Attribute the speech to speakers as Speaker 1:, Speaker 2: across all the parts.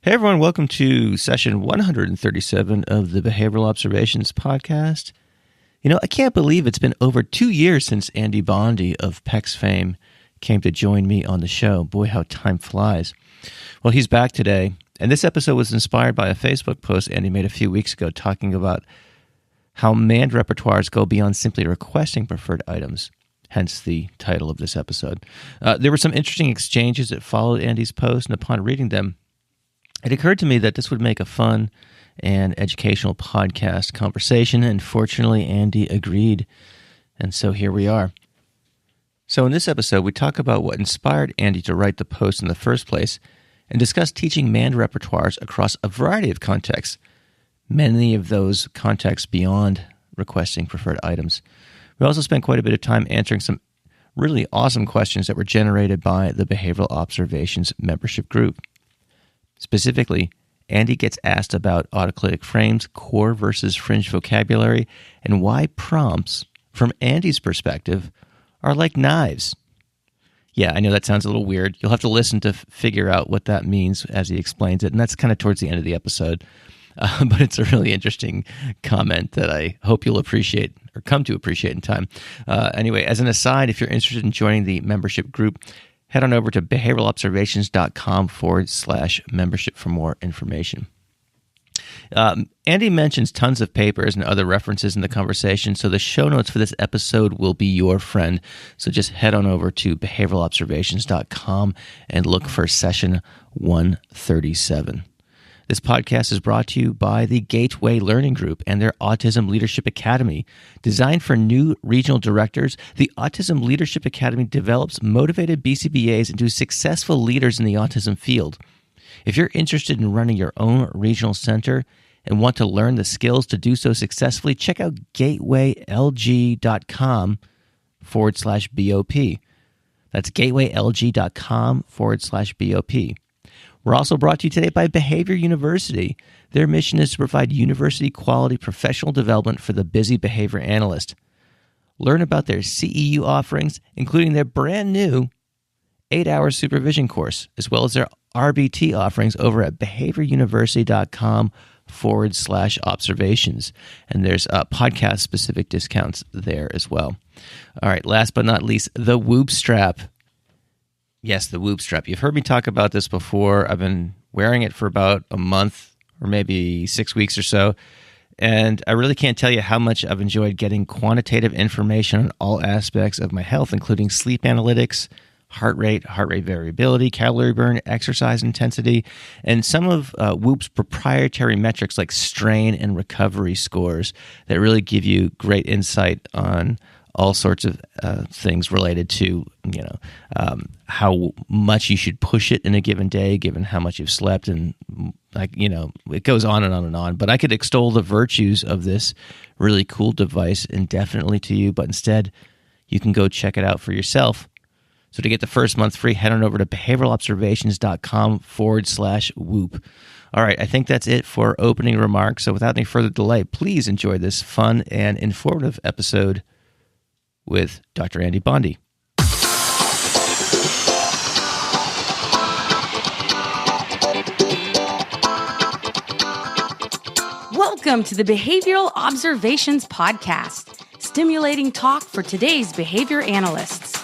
Speaker 1: Hey everyone, welcome to session 137 of the Behavioral Observations podcast. You know, I can't believe it's been over 2 years since Andy Bondy of PECS fame came to join me on the show. Boy, how time flies. Well, he's back today, and this episode was inspired by a Facebook post Andy made a few weeks ago talking about how manned repertoires go beyond simply requesting preferred items, hence the title of this episode. There were some interesting exchanges that followed Andy's post, and upon reading them, it occurred to me that this would make a fun and educational podcast conversation, and fortunately, Andy agreed, and so here we are. So in this episode, we talk about what inspired Andy to write the post in the first place and discuss teaching manned repertoires across a variety of contexts, many of those contexts beyond requesting preferred items. We also spent quite a bit of time answering some really awesome questions that were generated by the Behavioral Observations membership group. Specifically, Andy gets asked about autoclitic frames, core versus fringe vocabulary, and why prompts, from Andy's perspective, are like knives. Yeah, I know that sounds a little weird. You'll have to listen to figure out what that means as he explains it, and that's kind of towards the end of the episode. But it's a really interesting comment that I hope you'll appreciate or come to appreciate in time. Anyway, as an aside, if you're interested in joining the membership group, head on over to behavioralobservations.com/membership for more information. Andy mentions tons of papers and other references in the conversation, so the show notes for this episode will be your friend. So just head on over to behavioralobservations.com and look for session 137. This podcast is brought to you by the Gateway Learning Group and their Autism Leadership Academy. Designed for new regional directors, the Autism Leadership Academy develops motivated BCBAs into successful leaders in the autism field. If you're interested in running your own regional center and want to learn the skills to do so successfully, check out gatewaylg.com/BOP. That's gatewaylg.com/BOP. We're also brought to you today by Behavior University. Their mission is to provide university-quality professional development for the busy behavior analyst. Learn about their CEU offerings, including their brand new 8-hour Supervision Course, as well as their RBT offerings over at behavioruniversity.com/observations. And there's podcast-specific discounts there as well. All right, last but not least, the Whoop Strap. Yes, the Whoop Strap. You've heard me talk about this before. I've been wearing it for about a month or maybe 6 weeks or so, and I really can't tell you how much I've enjoyed getting quantitative information on all aspects of my health, including sleep analytics, heart rate variability, calorie burn, exercise intensity, and some of Whoop's proprietary metrics like strain and recovery scores that really give you great insight on all sorts of things related to, how much you should push it in a given day, given how much you've slept, and it goes on and on and on. But I could extol the virtues of this really cool device indefinitely to you, but instead you can go check it out for yourself. So to get the first month free, head on over to behavioralobservations.com/whoop. All right, I think that's it for opening remarks. So without any further delay, please enjoy this fun and informative episode with Dr. Andy Bondy.
Speaker 2: Welcome to the Behavioral Observations Podcast, stimulating talk for today's behavior analysts.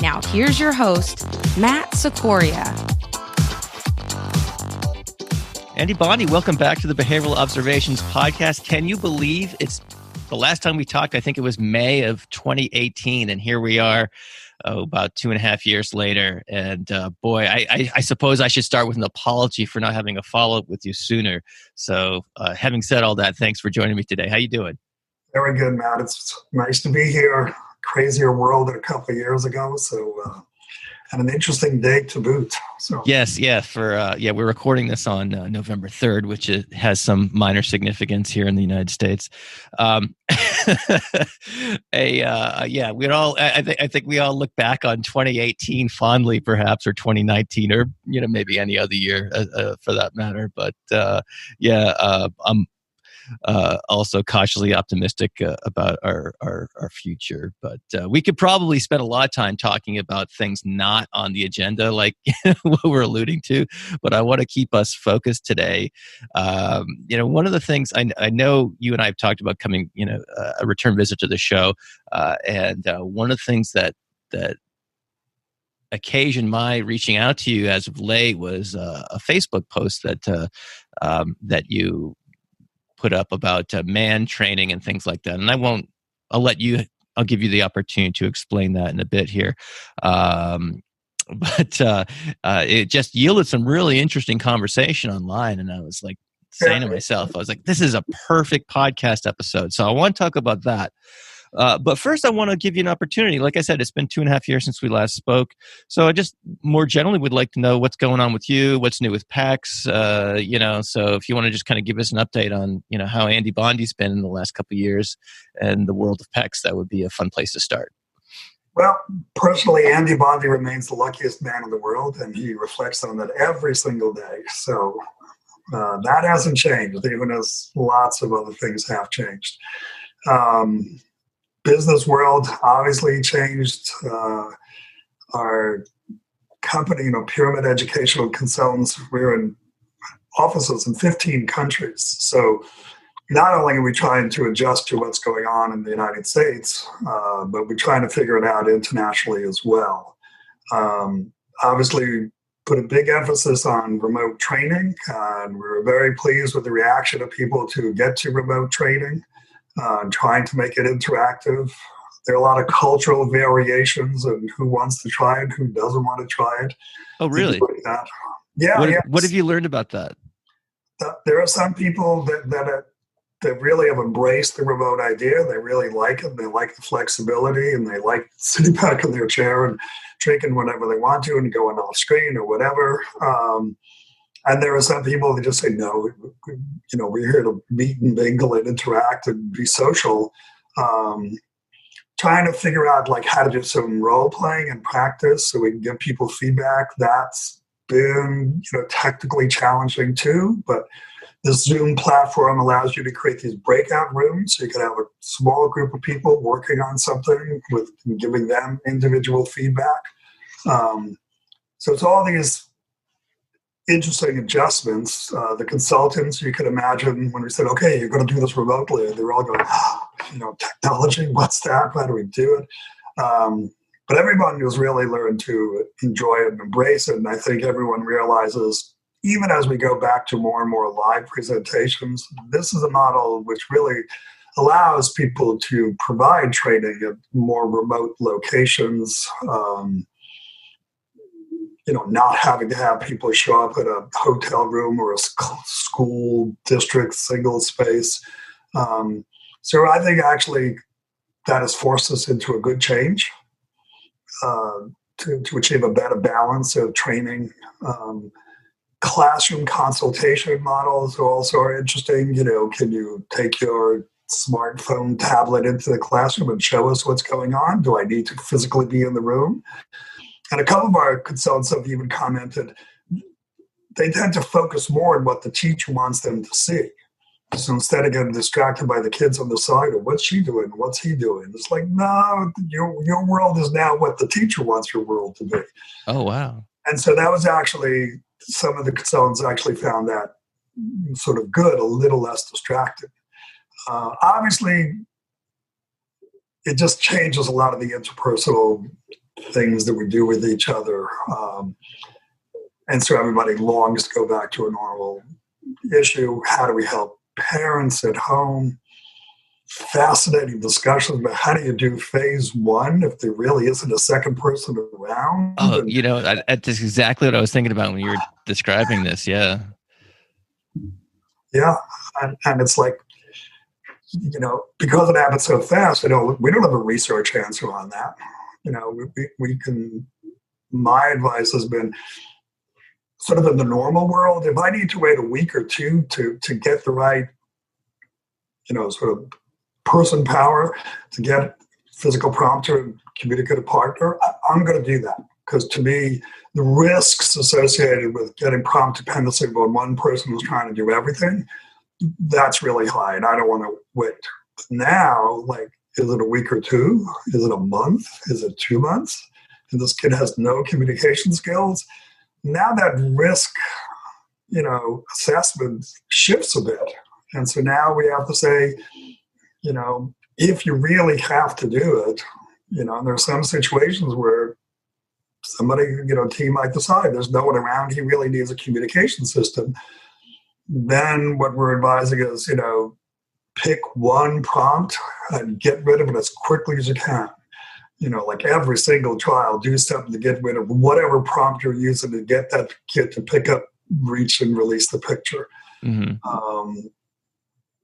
Speaker 2: Now here's your host, Matt Sikoria.
Speaker 1: Andy Bondy, welcome back to the Behavioral Observations Podcast. Can you believe it's the last time we talked? I think it was May of 2018, and here we are about 2.5 years later. And boy, I suppose I should start with an apology for not having a follow-up with you sooner. So having said all that, thanks for joining me today. How you doing?
Speaker 3: Very good, Matt. It's nice to be here. Crazier world than a couple of years ago. So, and an interesting day to boot. So
Speaker 1: yes, yeah. We're recording this on November 3rd, which has some minor significance here in the United States. We'd all. I think we all look back on 2018 fondly, perhaps, or 2019, or maybe any other year for that matter. But also cautiously optimistic about our future. But we could probably spend a lot of time talking about things not on the agenda, like what we're alluding to. But I want to keep us focused today. One of the things I know you and I have talked about coming, a return visit to the show, and one of the things that occasioned my reaching out to you as of late was a Facebook post that you put up about man training and things like that. And I'll give you the opportunity to explain that in a bit here. But it just yielded some really interesting conversation online. And I was like saying to myself, this is a perfect podcast episode. So I want to talk about that. But first, I want to give you an opportunity. Like I said, it's been 2.5 years since we last spoke. So I just more generally would like to know what's going on with you, what's new with PECS. So if you want to just kind of give us an update on, how Andy Bondy's been in the last couple of years and the world of PECS, that would be a fun place to start.
Speaker 3: Well, personally, Andy Bondy remains the luckiest man in the world, and he reflects on that every single day. So that hasn't changed, even as lots of other things have changed. Business world obviously changed. Our company, Pyramid Educational Consultants, we're in offices in 15 countries. So not only are we trying to adjust to what's going on in the United States, but we're trying to figure it out internationally as well. Obviously, put a big emphasis on remote training, and we were very pleased with the reaction of people to get to remote training. Trying to make it interactive. There are a lot of cultural variations in who wants to try it, who doesn't want to try it.
Speaker 1: Oh, really?
Speaker 3: Yeah.
Speaker 1: What have you learned about that?
Speaker 3: There are some people that really have embraced the remote idea. They really like it. They like the flexibility, and they like sitting back in their chair and drinking whenever they want to and going off screen or whatever. And there are some people that just say, no, we're here to meet and mingle and interact and be social. Trying to figure out how to do some role playing and practice so we can give people feedback. That's been, technically challenging too. But the Zoom platform allows you to create these breakout rooms. So you can have a small group of people working on something with giving them individual feedback. So it's all these interesting adjustments. The consultants, you could imagine when we said, okay, you're going to do this remotely, they're all going, technology, what's that? How do we do it? But everyone has really learned to enjoy it and embrace it. And I think everyone realizes, even as we go back to more and more live presentations, this is a model which really allows people to provide training at more remote locations, not having to have people show up at a hotel room or a school district single space. So I think actually that has forced us into a good change to achieve a better balance of training. Classroom consultation models also are interesting. Can you take your smartphone, tablet into the classroom and show us what's going on? Do I need to physically be in the room? And a couple of our consultants have even commented they tend to focus more on what the teacher wants them to see. So instead of getting distracted by the kids on the side, or what's she doing? What's he doing? It's like, no, your world is now what the teacher wants your world to be.
Speaker 1: Oh, wow.
Speaker 3: And so that was actually, some of the consultants actually found that sort of good, a little less distracted. Obviously, it just changes a lot of the interpersonal things that we do with each other. And so everybody longs to go back to a normal issue. How do we help parents at home? Fascinating discussions about how do you do phase one if there really isn't a second person around.
Speaker 1: Oh, that's exactly what I was thinking about when you were describing this. Yeah.
Speaker 3: Yeah. And it's like, because it happens so fast, we don't have a research answer on that. We can, my advice has been sort of in the normal world, if I need to wait a week or two to get the right, sort of person power to get physical prompter and communicative partner, I'm going to do that. Because to me, the risks associated with getting prompt dependency on one person who's trying to do everything that's really high, and I don't want to wait. But now, like, is it a week or two? Is it a month? Is it 2 months? And this kid has no communication skills. Now that risk, assessment shifts a bit. And so now we have to say, if you really have to do it, and there are some situations where somebody, team might decide there's no one around, he really needs a communication system. Then what we're advising is, pick one prompt and get rid of it as quickly as you can. Like every single child, do something to get rid of whatever prompt you're using to get that kid to pick up, reach, and release the picture. Mm-hmm.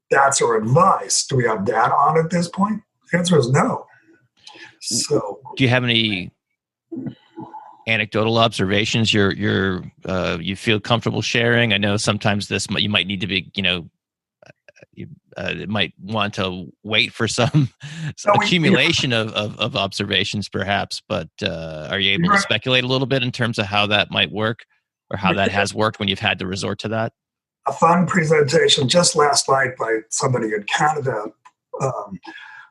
Speaker 3: That's our advice. Do we have data on it at this point? The answer is no. So,
Speaker 1: do you have any anecdotal observations you feel comfortable sharing? I know sometimes you might need to be, you might want to wait for some accumulation of observations, perhaps. But are you able to speculate a little bit in terms of how that might work, or how that has worked when you've had to resort to that?
Speaker 3: A fun presentation just last night by somebody in Canada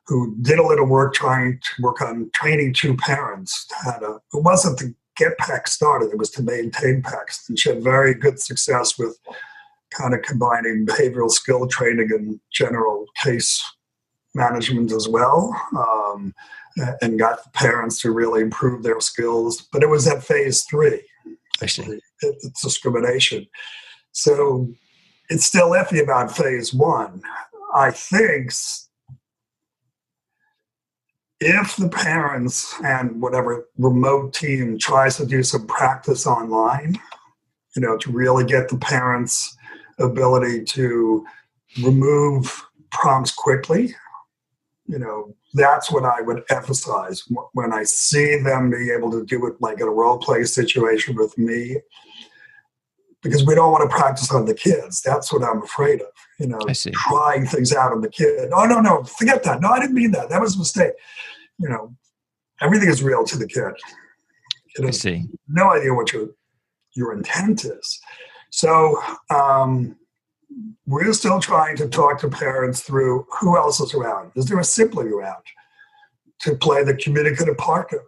Speaker 3: who did a little work trying to work on training two parents. It wasn't to get PECS started, it was to maintain PECS. And she had very good success with kind of combining behavioral skill training and general case management as well, and got the parents to really improve their skills. But it was at phase 3. Actually, it's discrimination. So it's still iffy about phase 1. I think if the parents and whatever remote team tries to do some practice online, to really get the parents' ability to remove prompts quickly, that's what I would emphasize when I see them be able to do it, like in a role play situation with me, because we don't want to practice on the kids. That's what I'm afraid of, trying things out on the kid. Oh, no, forget that. No, I didn't mean that. That was a mistake. Everything is real to the kid.
Speaker 1: I see.
Speaker 3: No idea what your intent is. So we're still trying to talk to parents through who else is around. Is there a sibling around to play the communicative partner?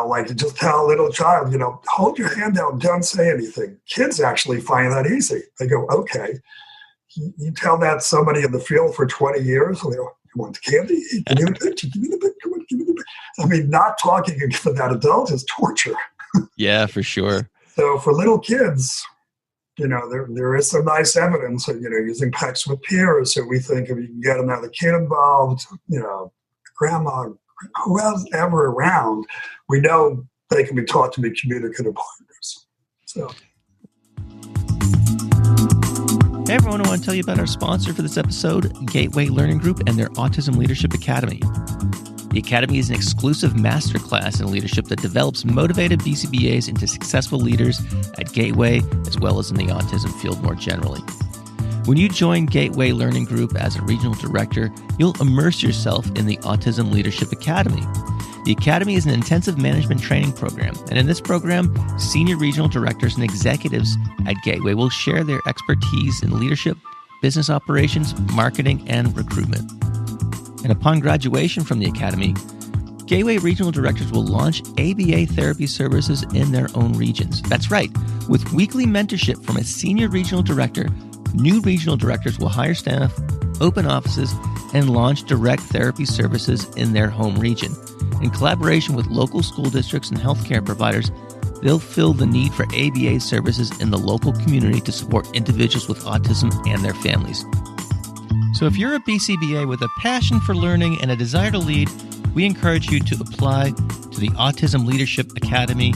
Speaker 3: Like to just tell a little child, hold your hand out, don't say anything. Kids actually find that easy. They go, okay. You tell that somebody in the field for 20 years, and they go, you want candy? Give me the picture. Give me the picture. Come on, give me the picture. I mean, not talking for that adult is torture.
Speaker 1: Yeah, for sure. So
Speaker 3: for little kids, there is some nice evidence of, using PECS with peers. So we think if you can get another kid involved, grandma, whoever around, we know they can be taught to be communicative partners. So.
Speaker 1: Hey everyone, I want to tell you about our sponsor for this episode, Gateway Learning Group and their Autism Leadership Academy. The Academy is an exclusive masterclass in leadership that develops motivated BCBAs into successful leaders at Gateway, as well as in the autism field more generally. When you join Gateway Learning Group as a regional director, you'll immerse yourself in the Autism Leadership Academy. The Academy is an intensive management training program, and in this program, senior regional directors and executives at Gateway will share their expertise in leadership, business operations, marketing, and recruitment. And upon graduation from the Academy, Gateway regional directors will launch ABA therapy services in their own regions. That's right. With weekly mentorship from a senior regional director, new regional directors will hire staff, open offices, and launch direct therapy services in their home region. In collaboration with local school districts and healthcare providers, they'll fill the need for ABA services in the local community to support individuals with autism and their families. So if you're a BCBA with a passion for learning and a desire to lead, we encourage you to apply to the Autism Leadership Academy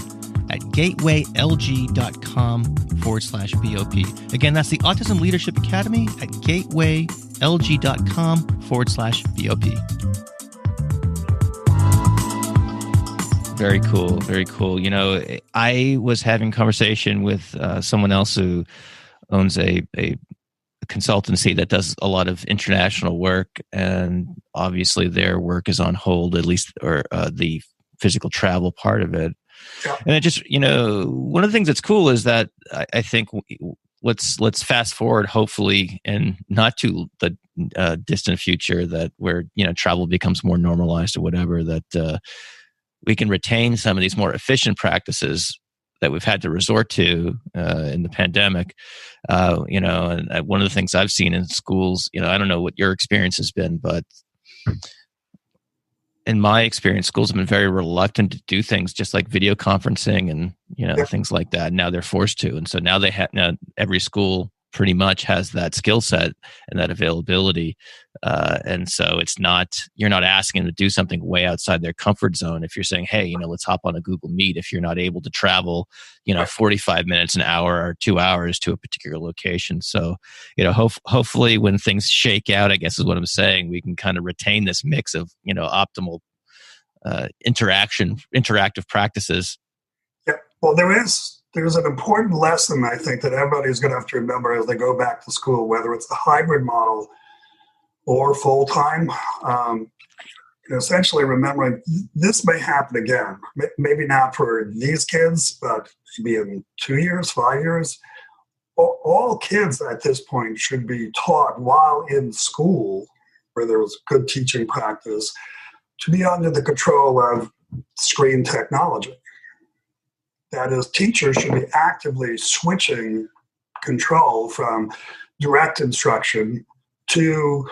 Speaker 1: at gatewaylg.com/BOP. Again, that's the Autism Leadership Academy at gatewaylg.com/BOP. Very cool. Very cool. I was having a conversation with someone else who owns a consultancy that does a lot of international work, and obviously their work is on hold, at least, or the physical travel part of it. Yeah. And it just, one of the things that's cool is that I think let's fast forward, hopefully, and not too the distant future, that where travel becomes more normalized or whatever, that we can retain some of these more efficient practices that we've had to resort to in the pandemic. And one of the things I've seen in schools, I don't know what your experience has been, but in my experience, schools have been very reluctant to do things just like video conferencing and things like that. Now they're forced to, and so now they have. Now every school pretty much has that skill set and that availability, and so you're not asking them to do something way outside their comfort zone. If you're saying, hey, let's hop on a Google Meet, if you're not able to travel, 45 minutes, an hour, or 2 hours to a particular location. So, hopefully when things shake out, I guess is what I'm saying, we can kind of retain this mix of, optimal interactive practices.
Speaker 3: Yeah. Well, there's an important lesson, I think, that everybody's going to have to remember as they go back to school, whether it's the hybrid model or full-time. Essentially remembering this may happen again. Maybe not for these kids, but maybe in 2 years, 5 years. All kids at this point should be taught while in school, where there was good teaching practice, to be under the control of screen technology. That is, teachers should be actively switching control from direct instruction to,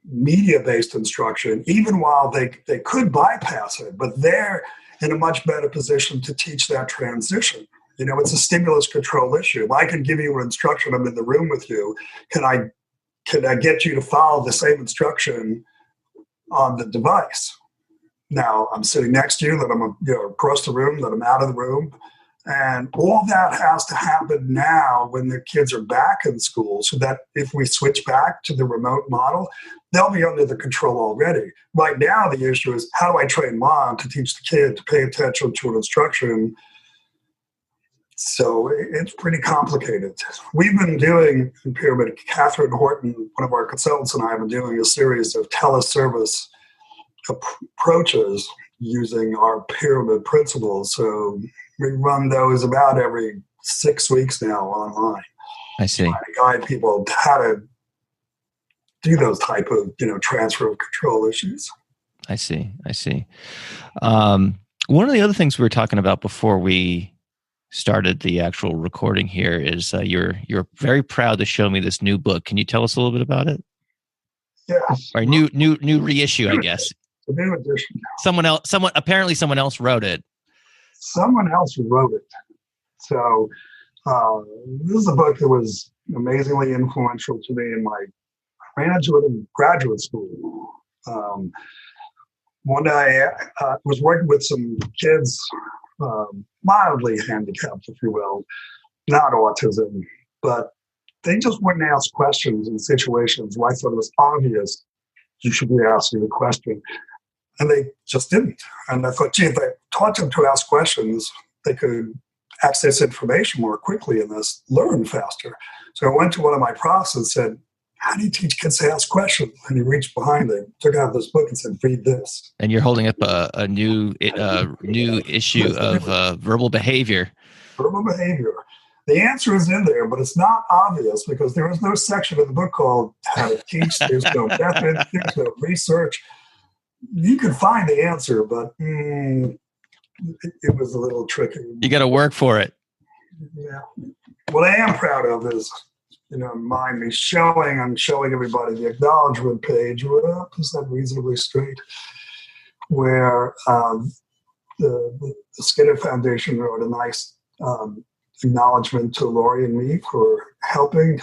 Speaker 3: media-based instruction, even while they could bypass it, but they're in a much better position to teach that transition. It's a stimulus control issue. If I can give you an instruction, I'm in the room with you, can I get you to follow the same instruction on the device? Now, I'm sitting next to you, that I'm across the room, that I'm out of the room. And all that has to happen now when the kids are back in school, so that if we switch back to the remote model, they'll be under the control already. Right now, the issue is, how do I train mom to teach the kid to pay attention to an instruction? So it's pretty complicated. We've been doing in Pyramid, Catherine Horton, one of our consultants, and I have been doing a series of teleservice approaches using our pyramid principles. So we run those about every 6 weeks now online.
Speaker 1: I see.
Speaker 3: Trying to guide people how to do those type of transfer of control issues.
Speaker 1: I see. One of the other things we were talking about before we started the actual recording here is you're very proud to show me this new book. Can you tell us a little bit about it?
Speaker 3: Yeah.
Speaker 1: Or new reissue, I guess.
Speaker 3: A new edition.
Speaker 1: Someone else wrote it.
Speaker 3: Someone else wrote it. So this is a book that was amazingly influential to me in my graduate school. One day I was working with some kids, mildly handicapped, if you will, not autism, but they just wouldn't ask questions in situations where I thought it was obvious you should be asking the question. And they just didn't. And I thought, if I taught them to ask questions, they could access information more quickly and thus learn faster. So I went to one of my profs and said, how do you teach kids to ask questions? And he reached behind it, took out this book and said, read this.
Speaker 1: And you're holding up a new issue of verbal behavior.
Speaker 3: Verbal behavior. The answer is in there, but it's not obvious because there is no section of the book called how to teach. There's no method, there's no research. You could find the answer, but it was a little tricky.
Speaker 1: You got to work for it.
Speaker 3: Yeah. What I am proud of is, I'm showing everybody the acknowledgement page. Well, is that reasonably straight? Where the Skinner Foundation wrote a nice acknowledgement to Lori and me for helping,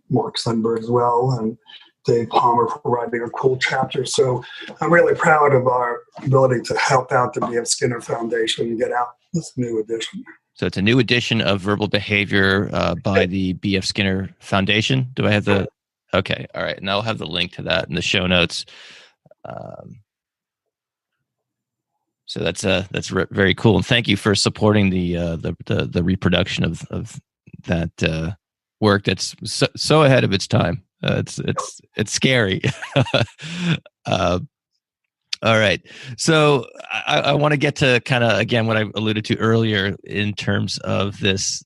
Speaker 3: Mark Sundberg as well, and Dave Palmer for writing a cool chapter. So I'm really proud of our ability to help out the B.F. Skinner Foundation and get out this new edition.
Speaker 1: So it's a new edition of Verbal Behavior by the B.F. Skinner Foundation. Do I have the... Okay, all right. And I'll have the link to that in the show notes. So that's very cool. And thank you for supporting the reproduction of that work that's so ahead of its time. It's scary. All right. So I want to get to kind of, again, what I alluded to earlier in terms of this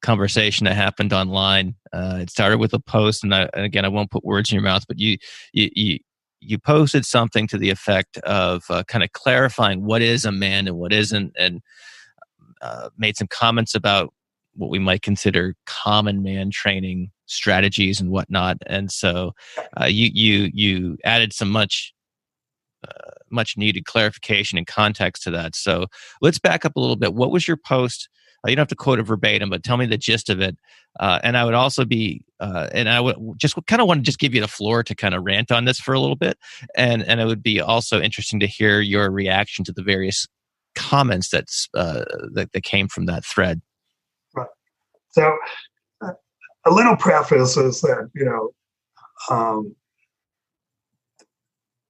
Speaker 1: conversation that happened online. It started with a post, and again, I won't put words in your mouth, but you posted something to the effect of kind of clarifying what is a man and what isn't, and made some comments about what we might consider common man training strategies and whatnot. And so you added some much needed clarification and context to that. So let's back up a little bit. What was your post? You don't have to quote it verbatim, but tell me the gist of it. And I would also be, and I would just kind of want to just give you the floor to kind of rant on this for a little bit. And it would be also interesting to hear your reaction to the various comments that came from that thread.
Speaker 3: Right. So a little preface is that,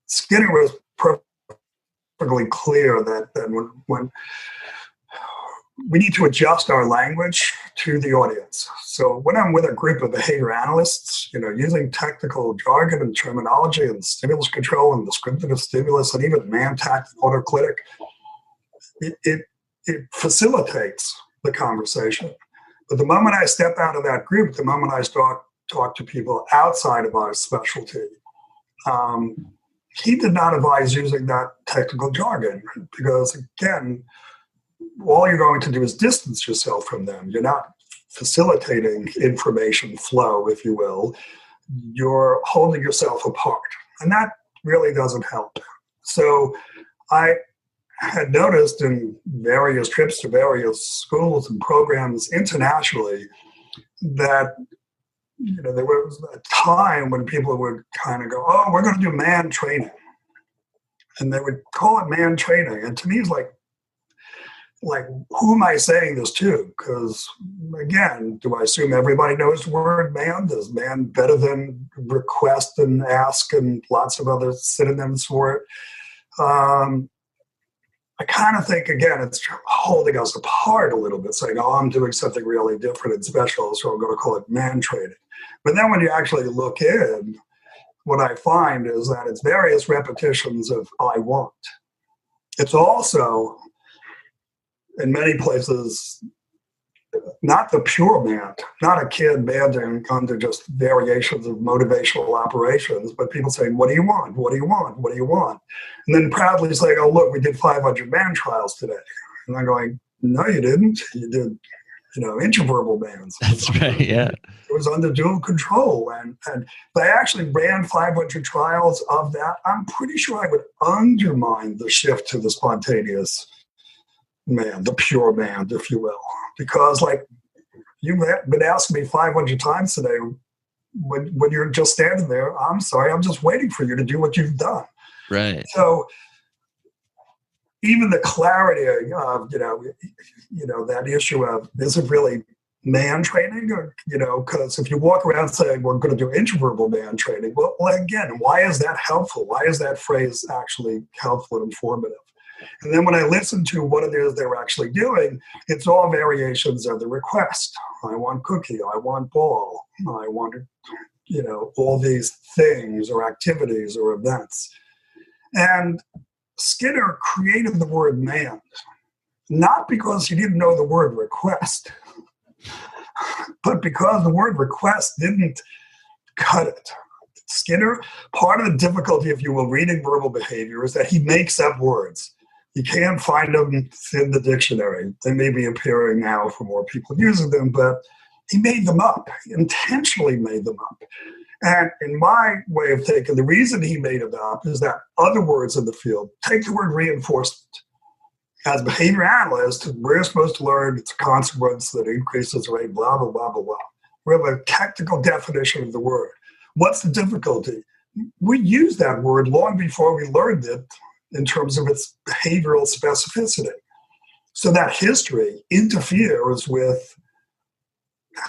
Speaker 3: Skinner was perfectly clear that when we need to adjust our language to the audience. So when I'm with a group of behavior analysts, using technical jargon and terminology and stimulus control and descriptive stimulus and even man-tactic autoclitic, it facilitates the conversation. But the moment I step out of that group, the moment I start talk to people outside of our specialty, he did not advise using that technical jargon because, again, all you're going to do is distance yourself from them. You're not facilitating information flow, if you will. You're holding yourself apart, and that really doesn't help. So I had noticed in various trips to various schools and programs internationally that there was a time when people would kind of go, "Oh, we're going to do man training," and they would call it man training. And to me, it's like, who am I saying this to? Because again, do I assume everybody knows the word man? Does man better than request and ask and lots of other synonyms for it? I kind of think, again, it's holding us apart a little bit, saying, "Oh, I'm doing something really different and special, so I'm going to call it man training." But then when you actually look in, what I find is that it's various repetitions of "I want." It's also, in many places, not the pure man, not a kid banding under just variations of motivational operations, but people saying, "What do you want? What do you want? What do you want?" And then proudly saying, "Oh, look, we did 500 man trials today." And I'm going, "No, you didn't. You did, intraverbal bands."
Speaker 1: That's right, yeah.
Speaker 3: It was under dual control. And if I actually ran 500 trials of that, I'm pretty sure I would undermine the shift to the spontaneous man, the pure man, if you will. Because you've been asking me 500 times today, when you're just standing there, I'm sorry, I'm just waiting for you to do what you've done.
Speaker 1: Right.
Speaker 3: So even the clarity of, that issue of, is it really man training? Or, because if you walk around saying we're going to do intraverbal man training, well, again, why is that helpful? Why is that phrase actually helpful and informative? And then when I listen to what it is they're actually doing, it's all variations of the request. I want cookie, I want ball, I want, all these things or activities or events. And Skinner created the word man, not because he didn't know the word request, but because the word request didn't cut it. Skinner, part of the difficulty, if you will, reading verbal behavior is that he makes up words. You can't find them in the dictionary. They may be appearing now for more people using them, but he made them up, intentionally made them up. And in my way of thinking, the reason he made it up is that other words in the field, take the word reinforcement. As behavior analysts, we're supposed to learn it's a consequence that increases the rate, blah, blah, blah, blah, blah. We have a technical definition of the word. What's the difficulty? We used that word long before we learned it in terms of its behavioral specificity. So that history interferes with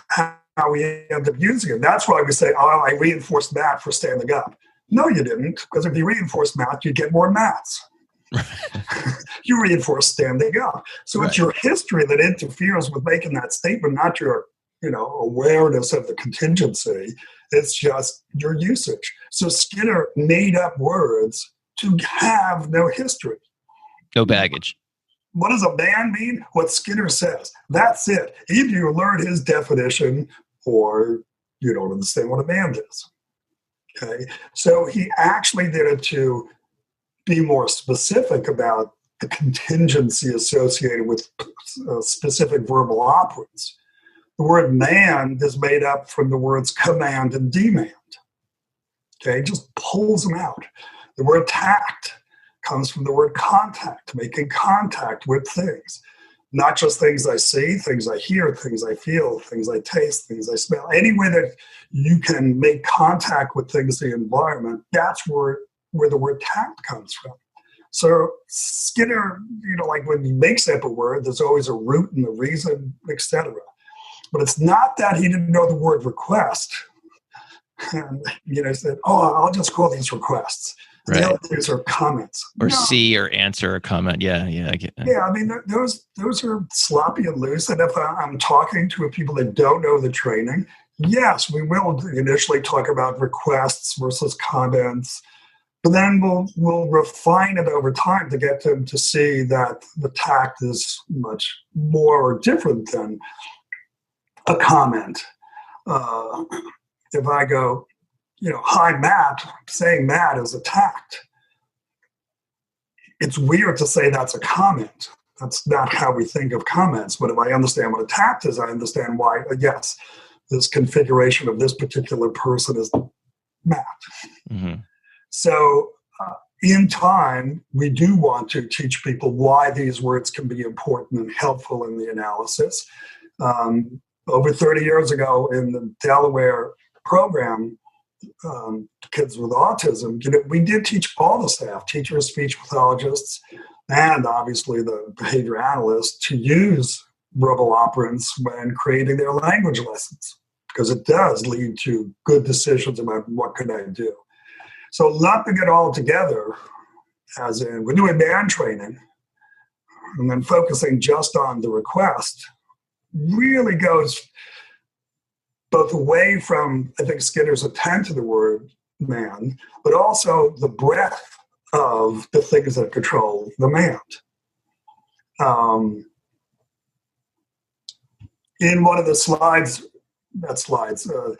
Speaker 3: how we end up using it. That's why we say, "Oh, I reinforced math for standing up." No, you didn't, because if you reinforce math, you'd get more maths. You reinforce standing up. So right. It's your history that interferes with making that statement, not your awareness of the contingency. It's just your usage. So Skinner made up words to have no history.
Speaker 1: No baggage.
Speaker 3: what does a man mean? What Skinner says. That's it. Either you learn his definition or you don't understand what a man is. Okay, so he actually did it to be more specific about the contingency associated with specific verbal operants. The word man is made up from the words command and demand. Okay, just pulls them out. The word tact comes from the word contact, making contact with things. Not just things I see, things I hear, things I feel, things I taste, things I smell. Any way that you can make contact with things in the environment, that's where the word tact comes from. So Skinner, like when he makes up a word, there's always a root and a reason, etc. But it's not that he didn't know the word request. And, said, I'll just call these requests. Right. The other things are comments.
Speaker 1: Or see or answer a comment. Yeah, I get that.
Speaker 3: Yeah, I mean, those are sloppy and loose. And if I'm talking to people that don't know the training, yes, we will initially talk about requests versus comments. But then we'll refine it over time to get them to see that the tact is much more or different than a comment. If I go, hi, Matt, saying Matt is a tact. It's weird to say that's a comment. That's not how we think of comments. But if I understand what a tact is, I understand why, yes, this configuration of this particular person is Matt. Mm-hmm. So in time, we do want to teach people why these words can be important and helpful in the analysis. Over 30 years ago in the Delaware program, kids with autism, we did teach all the staff, teachers, speech pathologists, and obviously the behavior analysts to use verbal operants when creating their language lessons, because it does lead to good decisions about what can I do. So lumping it all together, as in we're doing man training, and then focusing just on the request, really goes both away from, I think, Skinner's intent to the word man, but also the breadth of the things that control the man. In one of the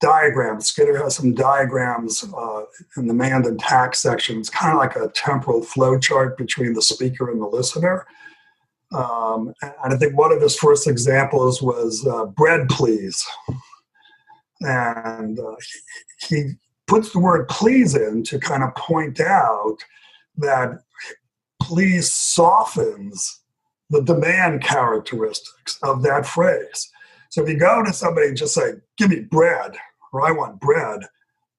Speaker 3: diagrams, Skinner has some diagrams in the man and tact section. It's kind of like a temporal flow chart between the speaker and the listener. And I think one of his first examples was bread, please. And he puts the word please in to kind of point out that please softens the demand characteristics of that phrase. So if you go to somebody and just say, give me bread, or I want bread,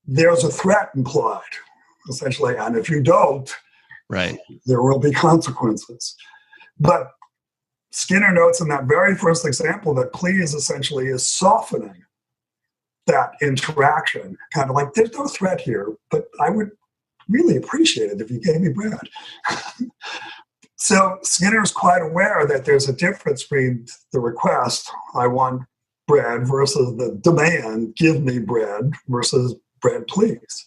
Speaker 3: there's a threat implied, essentially. And if you don't,
Speaker 1: right,
Speaker 3: there will be consequences. But Skinner notes in that very first example that please essentially is softening that interaction, kind of like, there's no threat here, but I would really appreciate it if you gave me bread. So Skinner is quite aware that there's a difference between the request, I want bread, versus the demand, give me bread, versus bread, please.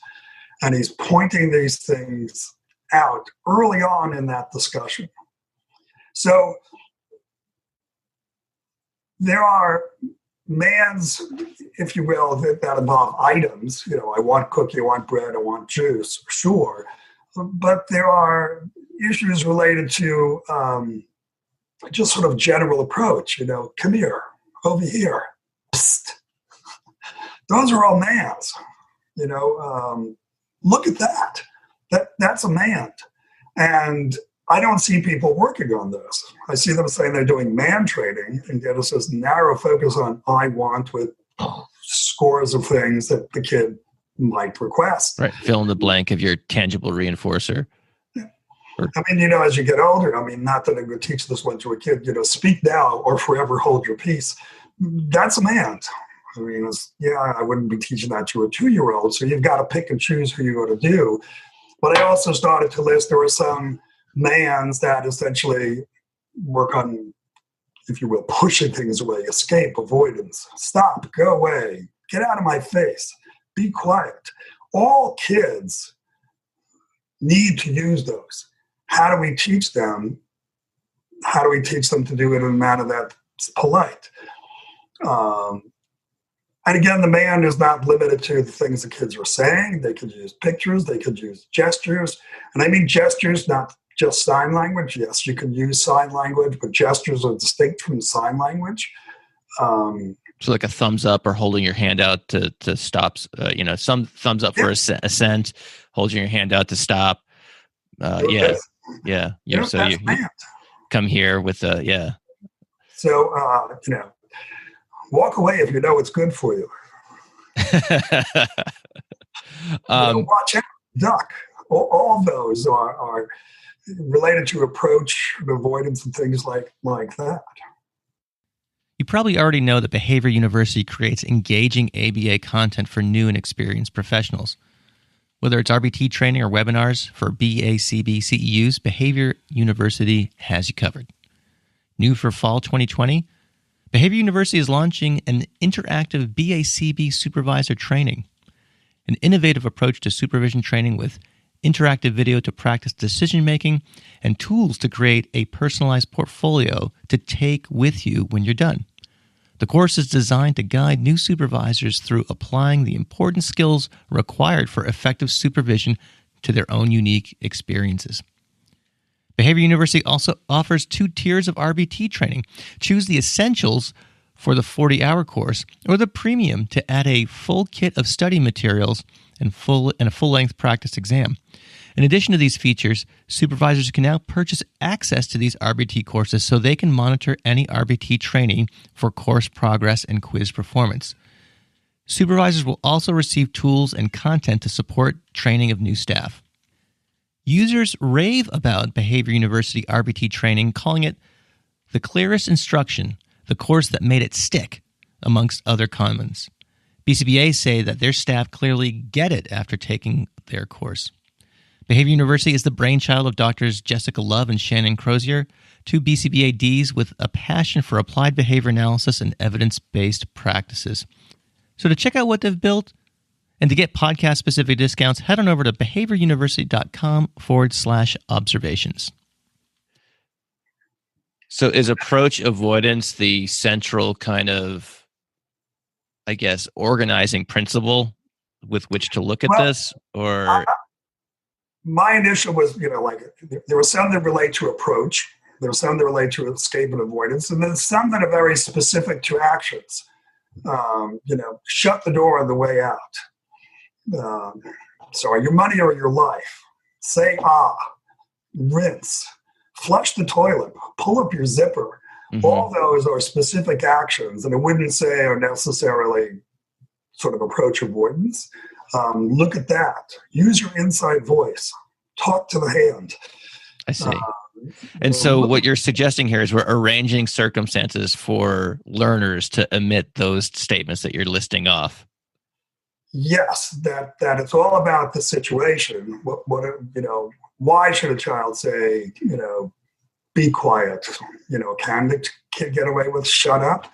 Speaker 3: And he's pointing these things out early on in that discussion. So there are man's, if you will, that involve items. I want cookie, I want bread, I want juice, sure. But there are issues related to just sort of general approach, come here, over here, psst. Those are all man's, look at that. That's a man. And I don't see people working on this. I see them saying they're doing man training, and yet it's this narrow focus on I want with scores of things that the kid might request.
Speaker 1: Right. Fill in the blank of your tangible reinforcer.
Speaker 3: I mean, as you get older, not that I'm going to teach this one to a kid, speak now or forever hold your peace. That's a man. I wouldn't be teaching that to a 2-year-old. So you've got to pick and choose who you're going to do. But I also started to list, there were some mans that essentially work on, if you will, pushing things away, escape, avoidance, stop, go away, get out of my face, be quiet. All kids need to use those. How do we teach them? how do we teach them to do it in a manner that's polite? And again, the man is not limited to the things the kids were saying. They could use pictures, they could use gestures. And I mean gestures, not just sign language. Yes, you can use sign language, but gestures are distinct from sign language.
Speaker 1: So like a thumbs up or holding your hand out to stop, some thumbs up for assent, holding your hand out to stop. Yeah. So you come here with
Speaker 3: So, walk away if you know it's good for you. Watch out, duck. All of those are related to approach and avoidance and things like that.
Speaker 1: You probably already know that Behavior University creates engaging ABA content for new and experienced professionals. Whether it's RBT training or webinars for BACB CEUs, Behavior University has you covered. New for fall 2020, Behavior University is launching an interactive BACB supervisor training, an innovative approach to supervision training with interactive video to practice decision-making and tools to create a personalized portfolio to take with you when you're done. The course is designed to guide new supervisors through applying the important skills required for effective supervision to their own unique experiences. Behavior University also offers 2 tiers of RBT training. Choose the essentials for the 40-hour course or the premium to add a full kit of study materials and a full-length practice exam. In addition to these features, supervisors can now purchase access to these RBT courses so they can monitor any RBT training for course progress and quiz performance. Supervisors will also receive tools and content to support training of new staff. Users rave about Behavior University RBT training, calling it the clearest instruction, the course that made it stick, amongst other comments. BCBAs say that their staff clearly get it after taking their course. Behavior University is the brainchild of Drs. Jessica Love and Shannon Crozier, 2 BCBADs with a passion for applied behavior analysis and evidence-based practices. So to check out what they've built and to get podcast-specific discounts, head on over to behavioruniversity.com/observations. So is approach avoidance the central kind of, I guess, organizing principle with which to look at this? Or
Speaker 3: my initial was, there were some that relate to approach, there were some that relate to escape and avoidance, and then some that are very specific to actions. Shut the door on the way out. So your money or your life. Say rinse, flush the toilet, pull up your zipper. Mm-hmm. All those are specific actions, and I wouldn't say are necessarily sort of approach avoidance. Look at that. Use your inside voice. Talk to the hand.
Speaker 1: I see. And so what you're suggesting here is we're arranging circumstances for learners to omit those statements that you're listing off.
Speaker 3: Yes, that it's all about the situation. Why should a child say, be quiet? Can the kid get away with shut up?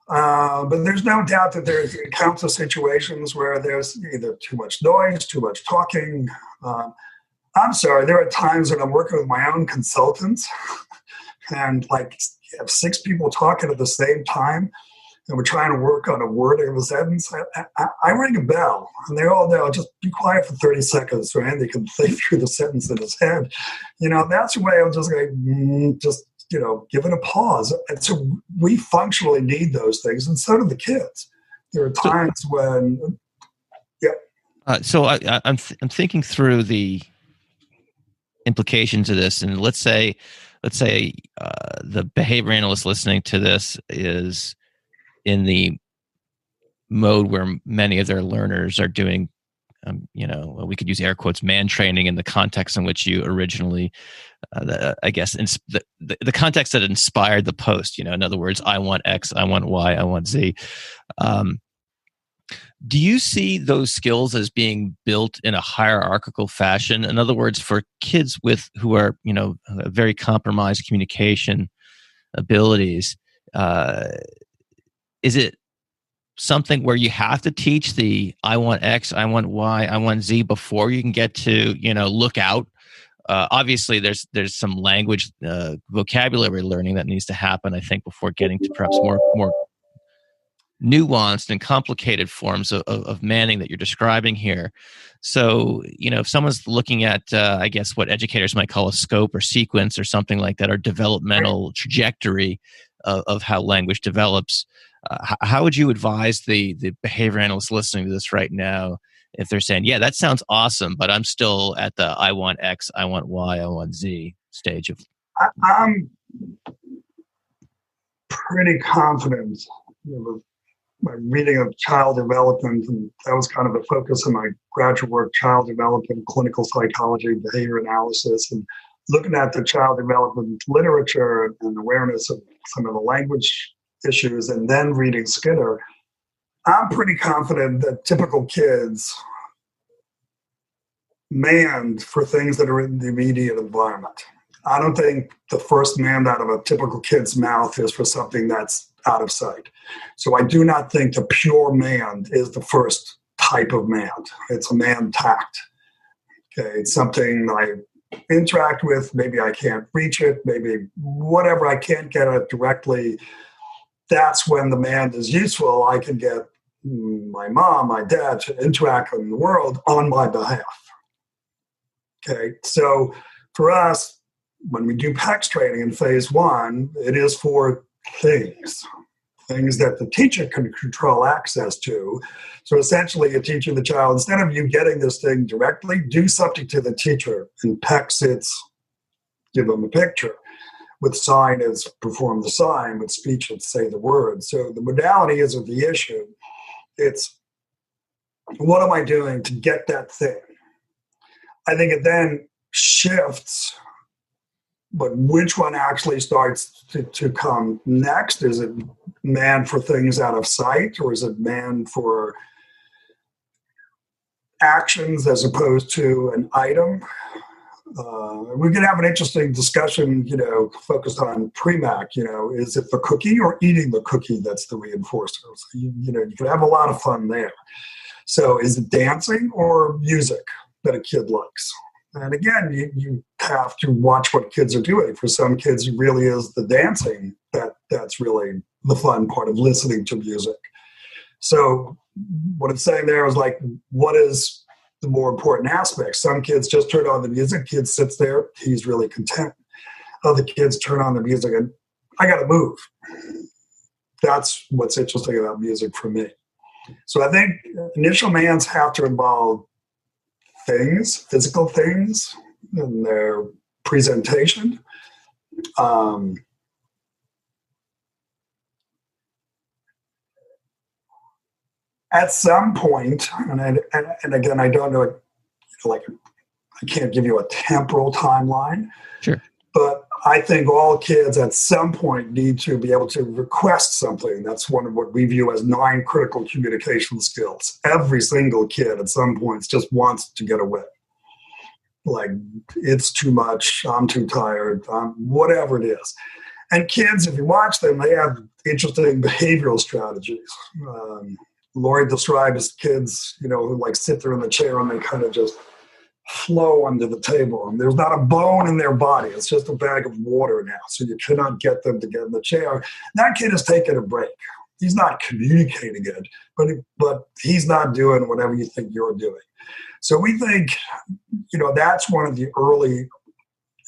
Speaker 3: But there's no doubt that there's countless situations where there's either too much noise, too much talking. I'm sorry, there are times when I'm working with my own consultants and you have 6 people talking at the same time and we're trying to work on a word of a sentence. I ring a bell and they all know, just be quiet for 30 seconds so Andy can think through the sentence in his head. That's the way I'm just going to give it a pause. And so we functionally need those things, and so do the kids. There are times when,
Speaker 1: So I'm thinking through the implications of this, and let's say the behavior analyst listening to this is in the mode where many of their learners are doing, we could use air quotes, man training in the context in which you originally, the context that inspired the post. In other words, I want X, I want Y, I want Z. Do you see those skills as being built in a hierarchical fashion? In other words, for kids who are very compromised communication abilities, is it something where you have to teach the I want X, I want Y, I want Z before you can get to look out obviously there's some language vocabulary learning that needs to happen, I think, before getting to perhaps more nuanced and complicated forms of manning that you're describing here. So, if someone's looking at, I guess, what educators might call a scope or sequence or something like that, or developmental trajectory of how language develops, how would you advise the behavior analyst listening to this right now if they're saying, yeah, that sounds awesome, but I'm still at the I want X, I want Y, I want Z stage of...
Speaker 3: I'm pretty confident. My reading of child development, and that was kind of the focus of my graduate work, child development, clinical psychology, behavior analysis, and looking at the child development literature and awareness of some of the language issues, and then reading Skinner, I'm pretty confident that typical kids manned for things that are in the immediate environment. I don't think the first manned out of a typical kid's mouth is for something that's out of sight. So I do not think the pure manned is the first type of manned. It's a manned tact. Okay, it's something I interact with. Maybe I can't reach it. Maybe whatever, I can't get it directly. That's when the manned is useful. I can get my mom, my dad to interact in the world on my behalf. Okay, so for us, when we do PECS training in phase 1, it is for things that the teacher can control access to. So essentially, you're teaching the child, instead of you getting this thing directly, do something to the teacher. In PECS, it's give them a picture. With sign, it's perform the sign. With speech, it's say the word. So the modality isn't the issue. It's what am I doing to get that thing? I think it then shifts, but which one actually starts to come next? Is it man for things out of sight, or is it man for actions as opposed to an item? We could have an interesting discussion, focused on pre-Mac. Is it the cookie or eating the cookie that's the reinforcer? So you can have a lot of fun there. So is it dancing or music that a kid likes? And again, you have to watch what kids are doing. For some kids, it really is the dancing that's really the fun part of listening to music. So what it's saying there is like, what is the more important aspect? Some kids just turn on the music. Kid sits there. He's really content. Other kids turn on the music and I got to move. That's what's interesting about music for me. So I think initial mands have to involve things, physical things, in their presentation. At some point, and again, I don't know, I can't give you a temporal timeline.
Speaker 1: Sure.
Speaker 3: But I think all kids at some point need to be able to request something. That's one of what we view as 9 critical communication skills. Every single kid at some point just wants to get away. Like, it's too much, I'm too tired, whatever it is. And kids, if you watch them, they have interesting behavioral strategies. Lori described as kids, who sit there in the chair and they kind of just flow under the table. And there's not a bone in their body. It's just a bag of water now. So you cannot get them to get in the chair. That kid is taking a break. He's not communicating it, but he's not doing whatever you think you're doing. So we think, that's one of the early,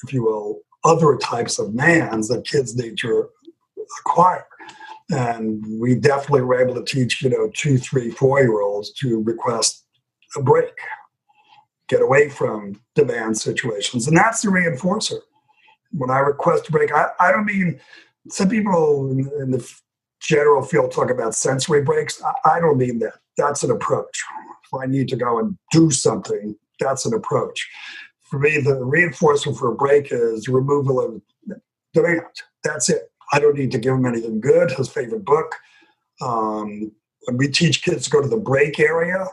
Speaker 3: if you will, other types of mans that kids need to acquire. And we definitely were able to teach, 2, 3, 4-year-olds to request a break, get away from demand situations. And that's the reinforcer. When I request a break, I don't mean, some people in the general field talk about sensory breaks. I don't mean that. That's an approach. If I need to go and do something, that's an approach. For me, the reinforcer for a break is removal of demand. That's it. I don't need to give him anything good, his favorite book. When we teach kids to go to the break area,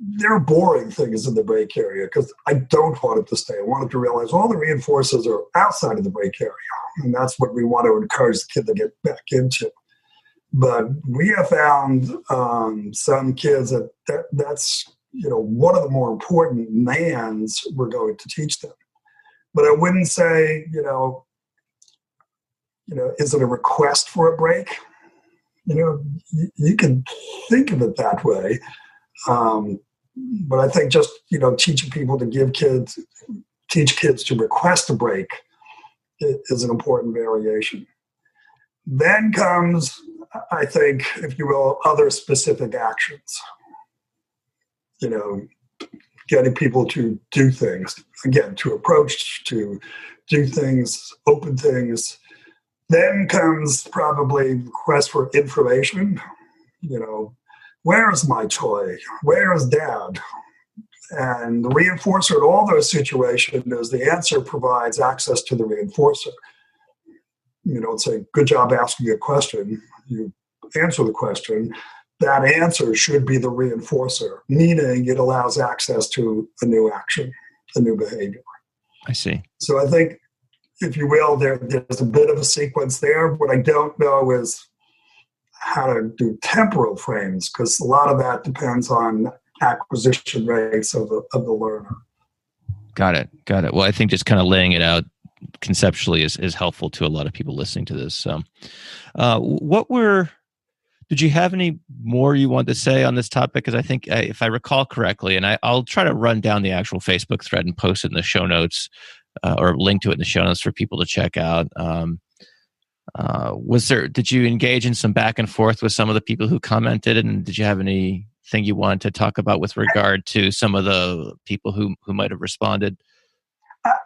Speaker 3: there are boring things in the break area because I don't want it to stay. I want it to realize all the reinforcers are outside of the break area. And that's what we want to encourage the kid to get back into. But we have found some kids that's one of the more important mans we're going to teach them. But I wouldn't say, is it a request for a break? You can think of it that way. But I think just, teaching people to teach kids to request a break is an important variation. Then comes, I think, if you will, other specific actions. Getting people to do things, again, to approach, to do things, open things. Then comes probably request for information. Where's my toy? Where's dad? And the reinforcer in all those situations is the answer provides access to the reinforcer. You don't say, good job asking a question. You answer the question. That answer should be the reinforcer, meaning it allows access to a new action, a new behavior.
Speaker 1: I see.
Speaker 3: So I think, if you will, there's a bit of a sequence there. What I don't know is how to do temporal frames, because a lot of that depends on acquisition rates of the learner. Got it.
Speaker 1: Well, I think just kind of laying it out conceptually is helpful to a lot of people listening to this. So, did you have any more you want to say on this topic? Because I think, if I recall correctly, and I'll try to run down the actual Facebook thread and post it in the show notes, or link to it in the show notes for people to check out. Did you engage in some back and forth with some of the people who commented, and did you have anything you wanted to talk about with regard to some of the people who might have responded?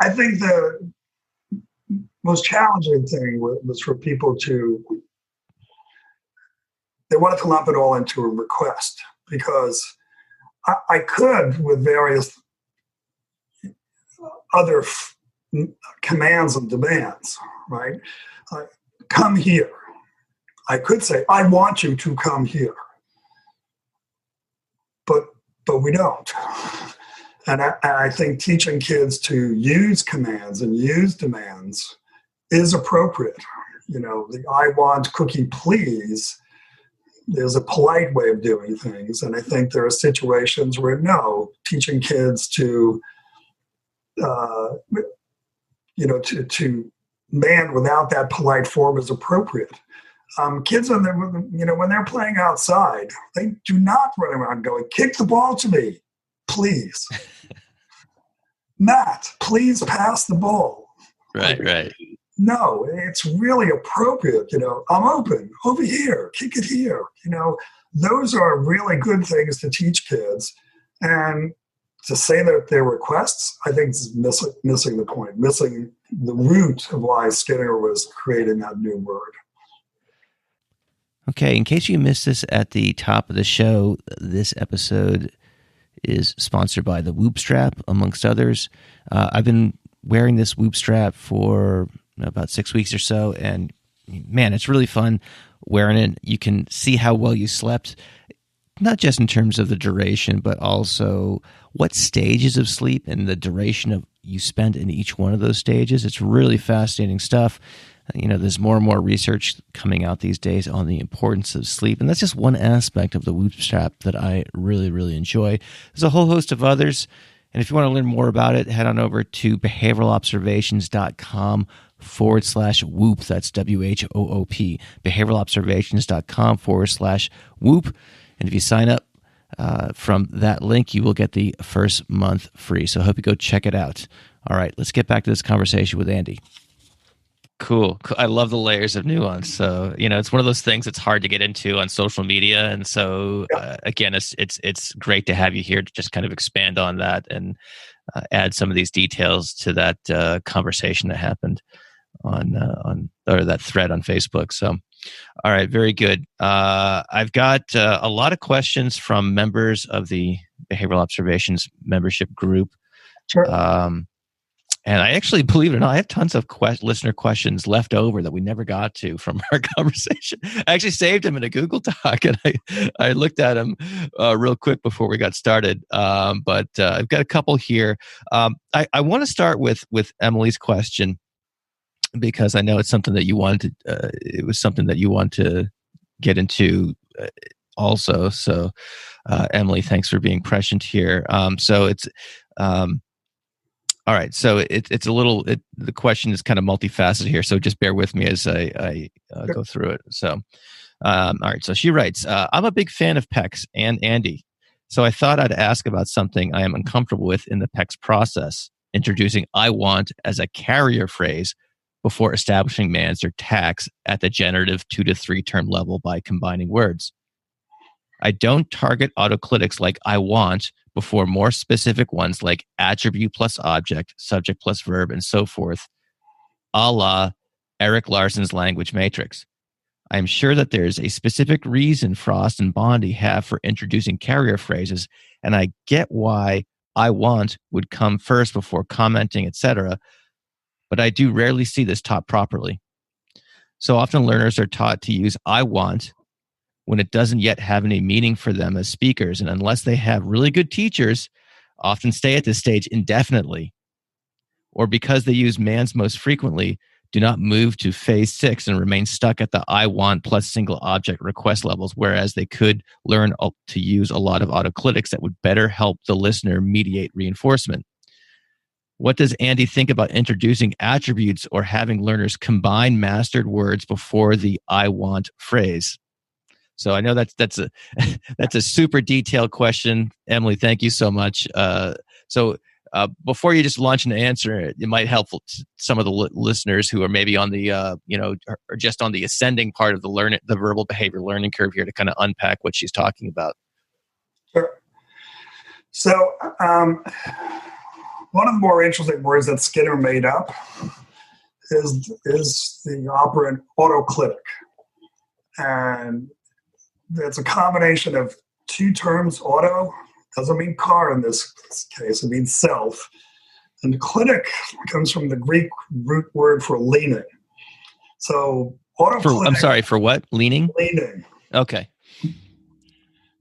Speaker 3: I think the most challenging thing was for people they wanted to lump it all into a request, because I could, with various other commands and demands, right? Come here. I could say, I want you to come here. But we don't. And I think teaching kids to use commands and use demands is appropriate. The I want cookie please, there's a polite way of doing things. And I think there are situations where teaching kids to man without that polite form is appropriate. Kids, when they're playing outside, they do not run around going, kick the ball to me, please. Matt, please pass the ball.
Speaker 1: Right.
Speaker 3: No, it's really appropriate. I'm open over here, kick it here. Those are really good things to teach kids. And to say that they're requests, I think is missing the point, missing the root of why Skinner was creating that new word.
Speaker 1: Okay, in case you missed this at the top of the show, this episode is sponsored by the Whoop Strap, amongst others. I've been wearing this Whoop Strap for about 6 weeks or so, and man, it's really fun wearing it. You can see how well you slept, not just in terms of the duration, but also what stages of sleep and the duration of you spend in each one of those stages. It's really fascinating stuff. There's more and more research coming out these days on the importance of sleep, and that's just one aspect of the Whoop Strap that I really, really enjoy. There's a whole host of others, and if you want to learn more about it, head on over to behavioralobservations.com/whoop. That's WHOOP. behavioralobservations.com/whoop. And if you sign up from that link, you will get the first month free. So I hope you go check it out. All right, let's get back to this conversation with Andy. Cool. I love the layers of nuance. So, it's one of those things that's hard to get into on social media. And so, again, it's great to have you here to just kind of expand on that and add some of these details to that conversation that happened on that thread on Facebook. So, all right, very good. I've got a lot of questions from members of the Behavioral Observations membership group.
Speaker 3: Sure.
Speaker 1: And I actually, believe it or not, I have tons of listener questions left over that we never got to from our conversation. I actually saved them in a Google Doc, and I looked at them real quick before we got started. But I've got a couple here. I want to start with Emily's question, because I know it's something that you wanted. It was something that you want to get into also. So, Emily, thanks for being prescient here. So it's. All right. So it's a little, the question is kind of multifaceted here. So just bear with me as I go through it. So, all right. So she writes, I'm a big fan of PECS and Andy. So I thought I'd ask about something I am uncomfortable with in the PECS process, introducing I want as a carrier phrase before establishing mans or tags at the generative 2 to 3 term level by combining words. I don't target autoclitics like I want before more specific ones like attribute plus object, subject plus verb, and so forth, a la Eric Larson's language matrix. I am sure that there's a specific reason Frost and Bondy have for introducing carrier phrases, and I get why I want would come first before commenting, etc., but I do rarely see this taught properly. So often learners are taught to use I want when it doesn't yet have any meaning for them as speakers, and unless they have really good teachers, often stay at this stage indefinitely. Or because they use mans most frequently, do not move to phase 6 and remain stuck at the I want plus single object request levels, whereas they could learn to use a lot of autoclitics that would better help the listener mediate reinforcement. What does Andy think about introducing attributes or having learners combine mastered words before the I want phrase? So I know that's a super detailed question. Emily, thank you so much. Before you just launch an answer, it might help some of the listeners who are maybe on the or just on the ascending part of the verbal behavior learning curve here to kind of unpack what she's talking about.
Speaker 3: Sure. So one of the more interesting words that Skinner made up is the operant autoclitic, and it's a combination of two terms. Auto doesn't mean car in this case, it means self. And clitic comes from the Greek root word for leaning. So autoclitic...
Speaker 1: I'm sorry, for what? Leaning?
Speaker 3: Leaning.
Speaker 1: Okay.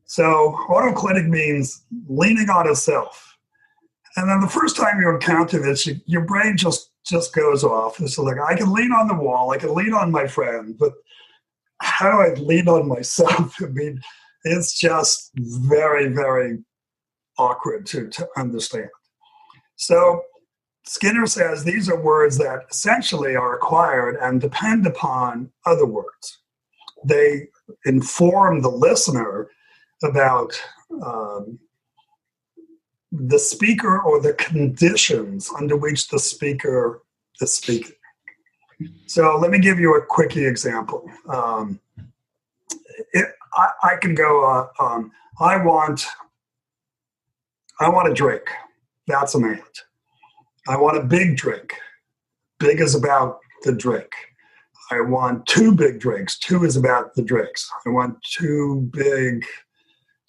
Speaker 3: So autoclitic means leaning on a self. And then the first time you encounter this, your brain just goes off. It's like, I can lean on the wall, I can lean on my friend, but how do I lean on myself? I mean, it's just very, very awkward to understand. So Skinner says these are words that essentially are acquired and depend upon other words. They inform the listener about the speaker or the conditions under which the speaker is speaking. So let me give you a quickie example. I can go, I want a drink. That's a man. I want a big drink. Big is about the drink. I want 2 big drinks. 2 is about the drinks. I want 2 big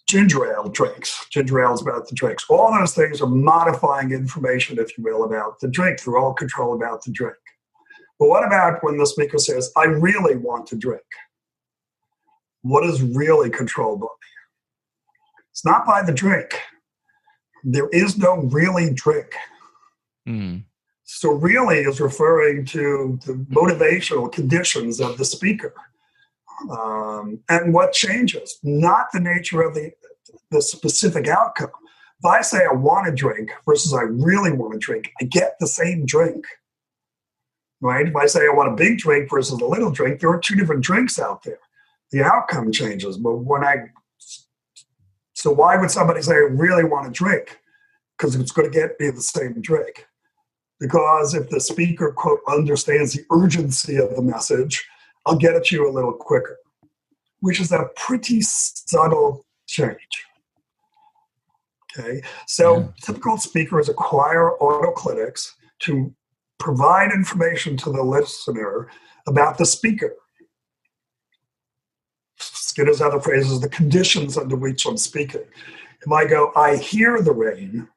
Speaker 3: ginger ale drinks. Ginger ale is about the drinks. All those things are modifying information, if you will, about the drink. They're all control about the drink. But what about when the speaker says, I really want to drink? What is really controlled by? It's not by the drink. There is no really drink.
Speaker 1: Mm.
Speaker 3: So really is referring to the motivational conditions of the speaker. And what changes, not the nature of the specific outcome. If I say I want a drink versus I really want a drink, I get the same drink. Right? If I say I want a big drink versus a little drink, there are 2 different drinks out there. The outcome changes. But so why would somebody say I really want a drink? Because it's going to get me the same drink. Because if the speaker, quote, understands the urgency of the message, I'll get it to you a little quicker, which is a pretty subtle change. Okay, so typical speakers acquire autoclitics to provide information to the listener about the speaker. Skinner's other phrase is the conditions under which I'm speaking. If I go, I hear the rain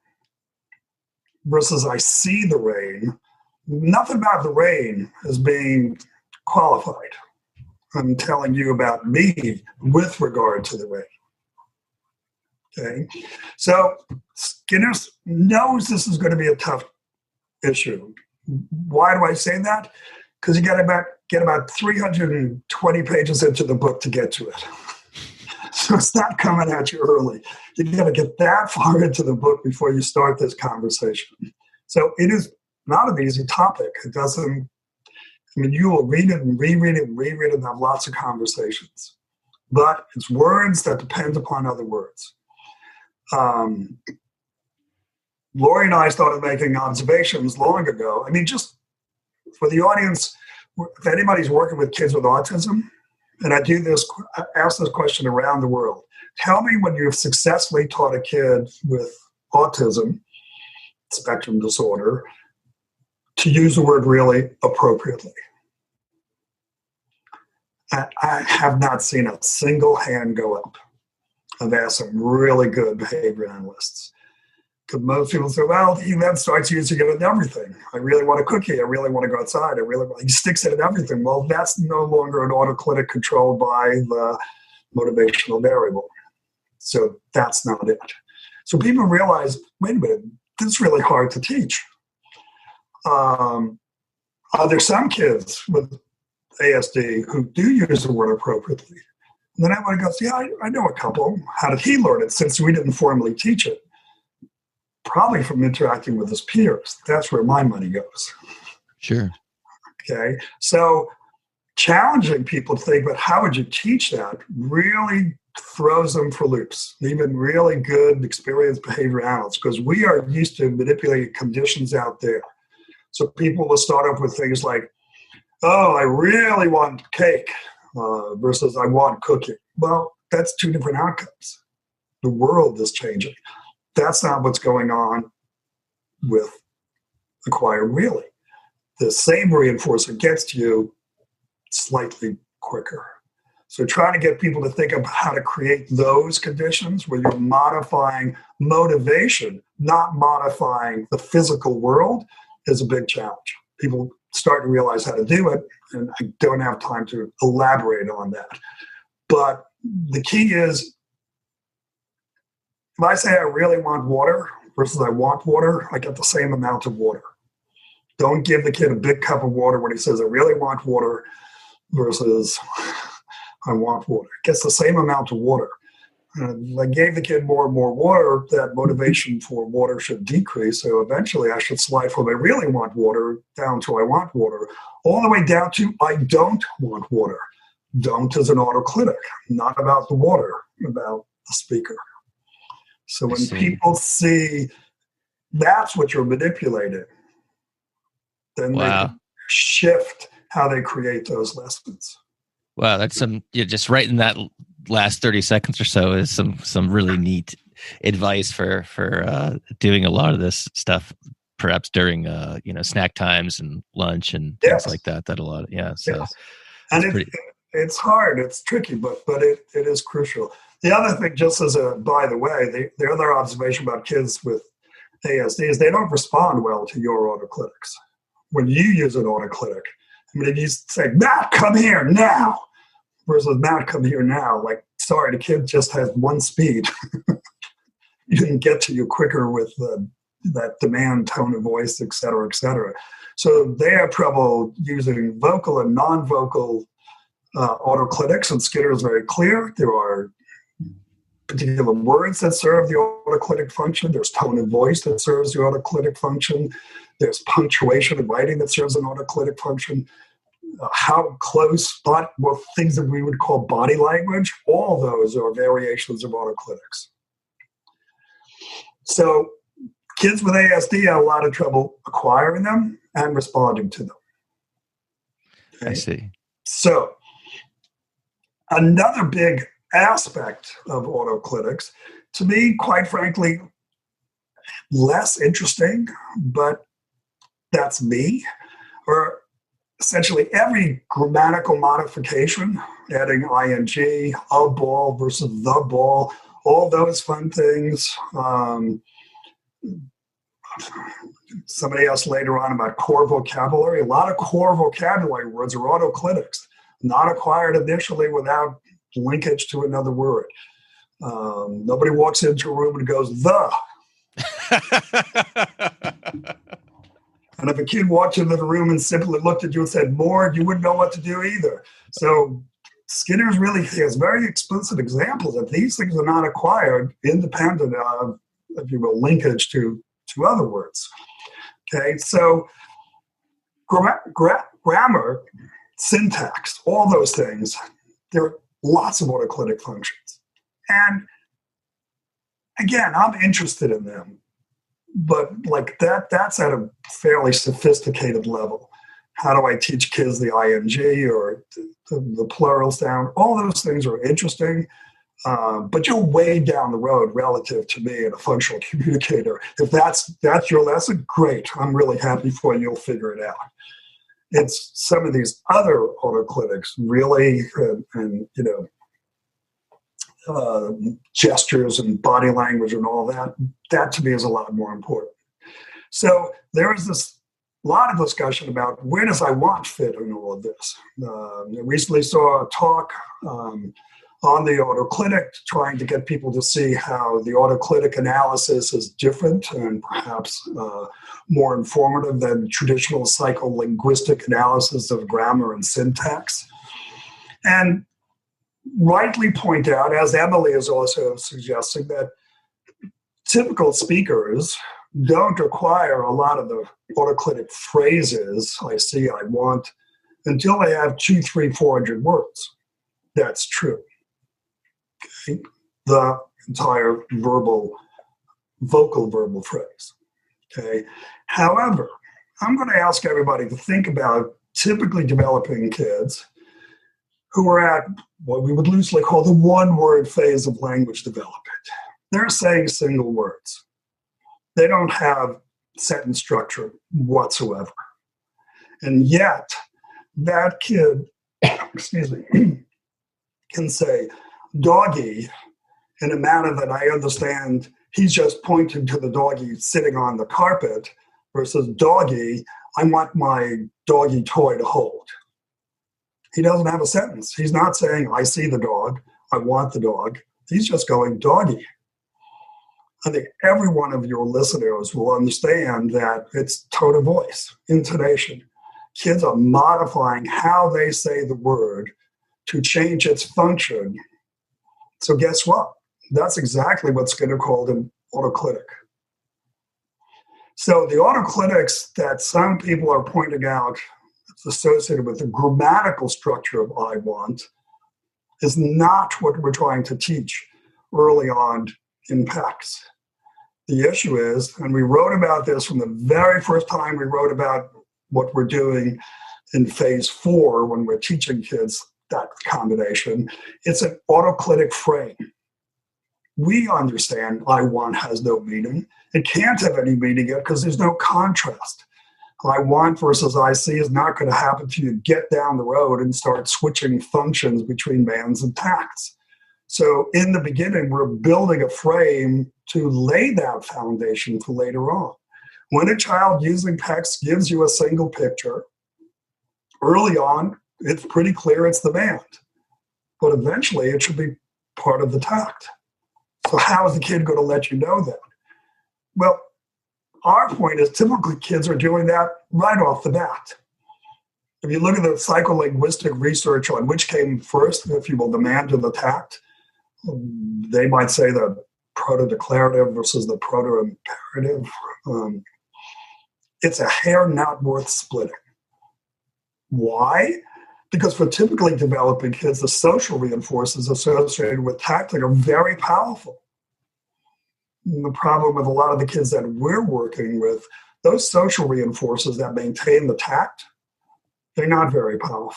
Speaker 3: versus I see the rain, nothing about the rain is being qualified. I'm telling you about me with regard to the rain. Okay, so Skinner knows this is going to be a tough issue. Why do I say that? Because you got to get about 320 pages into the book to get to it. So it's not coming at you early. You got to get that far into the book before you start this conversation. So it is not an easy topic. It doesn't, you will read it and reread it and reread it and have lots of conversations. But it's words that depend upon other words. Lori and I started making observations long ago. Just for the audience, if anybody's working with kids with autism, and I ask this question around the world. Tell me when you've successfully taught a kid with autism, spectrum disorder, to use the word really appropriately. I have not seen a single hand go up. I've asked some really good behavior analysts. Because most people say, well, he then starts using it in everything. I really want a cookie. I really want to go outside. He sticks it in everything. Well, that's no longer an autoclitic controlled by the motivational variable. So that's not it. So people realize, wait a minute, this is really hard to teach. Are there some kids with ASD who do use the word appropriately? And then I want to go, yeah, I know a couple. How did he learn it since we didn't formally teach it? Probably from interacting with his peers. That's where my money goes.
Speaker 1: Sure.
Speaker 3: Okay. So challenging people to think about how would you teach that really throws them for loops. Even really good, experienced behavior analysts, because we are used to manipulating conditions out there. So people will start off with things like, oh, I really want cake versus I want cookie. Well, that's two different outcomes. The world is changing. That's not what's going on with acquired really. The same reinforcer gets to you slightly quicker. So trying to get people to think of how to create those conditions where you're modifying motivation, not modifying the physical world, is a big challenge. People start to realize how to do it, and I don't have time to elaborate on that. But the key is, if I say I really want water versus I want water, I get the same amount of water. Don't give the kid a big cup of water when he says I really want water versus I want water. Gets the same amount of water. If I gave the kid more and more water, that motivation for water should decrease. So eventually I should slide from I really want water down to I want water, all the way down to I don't want water. Don't is an autoclitic, not about the water, about the speaker. So when people see that's what you're manipulating, then they can shift how they create those lessons.
Speaker 1: Wow, that's just right in that last 30 seconds or so is some really neat advice for doing a lot of this stuff, perhaps during snack times and lunch and things like that.
Speaker 3: It's hard, it's tricky, but it is crucial. The other thing, just as a by the way, the other observation about kids with ASD is they don't respond well to your autoclitics. When you use an autoclitic, if you say, Matt, come here now, versus Matt, come here now, like, sorry, the kid just has one speed. You didn't get to you quicker with that demand tone of voice, et cetera, et cetera. So they have trouble using vocal and non-vocal autoclitics, and Skinner is very clear. There are particular words that serve the autoclitic function. There's tone of voice that serves the autoclitic function. There's punctuation in writing that serves an autoclitic function. How close, things that we would call body language, all those are variations of autoclitics. So kids with ASD have a lot of trouble acquiring them and responding to them. Okay?
Speaker 1: I see.
Speaker 3: So another big aspect of autoclitics, to me, quite frankly, less interesting, but that's me, or essentially every grammatical modification, adding ing, a ball versus the ball, all those fun things. Somebody asked later on about core vocabulary. A lot of core vocabulary words are autoclitics, not acquired initially without linkage to another word. Nobody walks into a room and goes, the. And if a kid walked into the room and simply looked at you and said more, you wouldn't know what to do either. So Skinner's really has very explicit examples that these things are not acquired independent of, if you will, linkage to other words. Okay, so grammar, syntax, all those things, there are lots of autoclitic functions. And again, I'm interested in them, but like that's at a fairly sophisticated level. How do I teach kids the ing or the plural sound? All those things are interesting, but you're way down the road relative to me and a functional communicator. If that's your lesson, great. I'm really happy for you. You'll figure it out. It's some of these other autoclitics, really, and gestures and body language and all that. That to me is a lot more important. So there is this lot of discussion about where does I want fit in all of this. I recently saw a talk on the autoclitic, trying to get people to see how the autoclitic analysis is different and perhaps more informative than traditional psycholinguistic analysis of grammar and syntax. And rightly point out, as Emily is also suggesting, that typical speakers don't acquire a lot of the autoclitic phrases, I see, I want, until they have 200, 300, 400 words. That's true. Okay? The entire vocal verbal phrase. Okay. However, I'm going to ask everybody to think about typically developing kids who are at what we would loosely call the one-word phase of language development. They're saying single words. They don't have sentence structure whatsoever. And yet, that kid, can say doggy in a manner that I understand he's just pointing to the doggy sitting on the carpet versus doggy, I want my doggy toy to hold. He doesn't have a sentence. He's not saying, I see the dog, I want the dog. He's just going doggy. I think every one of your listeners will understand that it's tone of voice, intonation. Kids are modifying how they say the word to change its function. So guess what? That's exactly what's going to call them autoclitic. So the autoclitics that some people are pointing out associated with the grammatical structure of I want is not what we're trying to teach early on in PECS. The issue is, and we wrote about this from the very first time we wrote about what we're doing in phase 4 when we're teaching kids that combination, it's an autoclitic frame. We understand I want has no meaning. It can't have any meaning yet because there's no contrast. I want versus I see is not going to happen till you get down the road and start switching functions between mans and tacts. So in the beginning, we're building a frame to lay that foundation for later on. When a child using PECS gives you a single picture, early on, it's pretty clear it's the band. But eventually, it should be part of the tact. So how is the kid going to let you know that? Well, our point is typically kids are doing that right off the bat. If you look at the psycholinguistic research on which came first, if you will, the man to the tact, they might say the proto-declarative versus the proto-imperative. It's a hair not worth splitting. Why? Because for typically developing kids, the social reinforcers associated with tacting are very powerful. And the problem with a lot of the kids that we're working with, those social reinforcers that maintain the tact, they're not very powerful.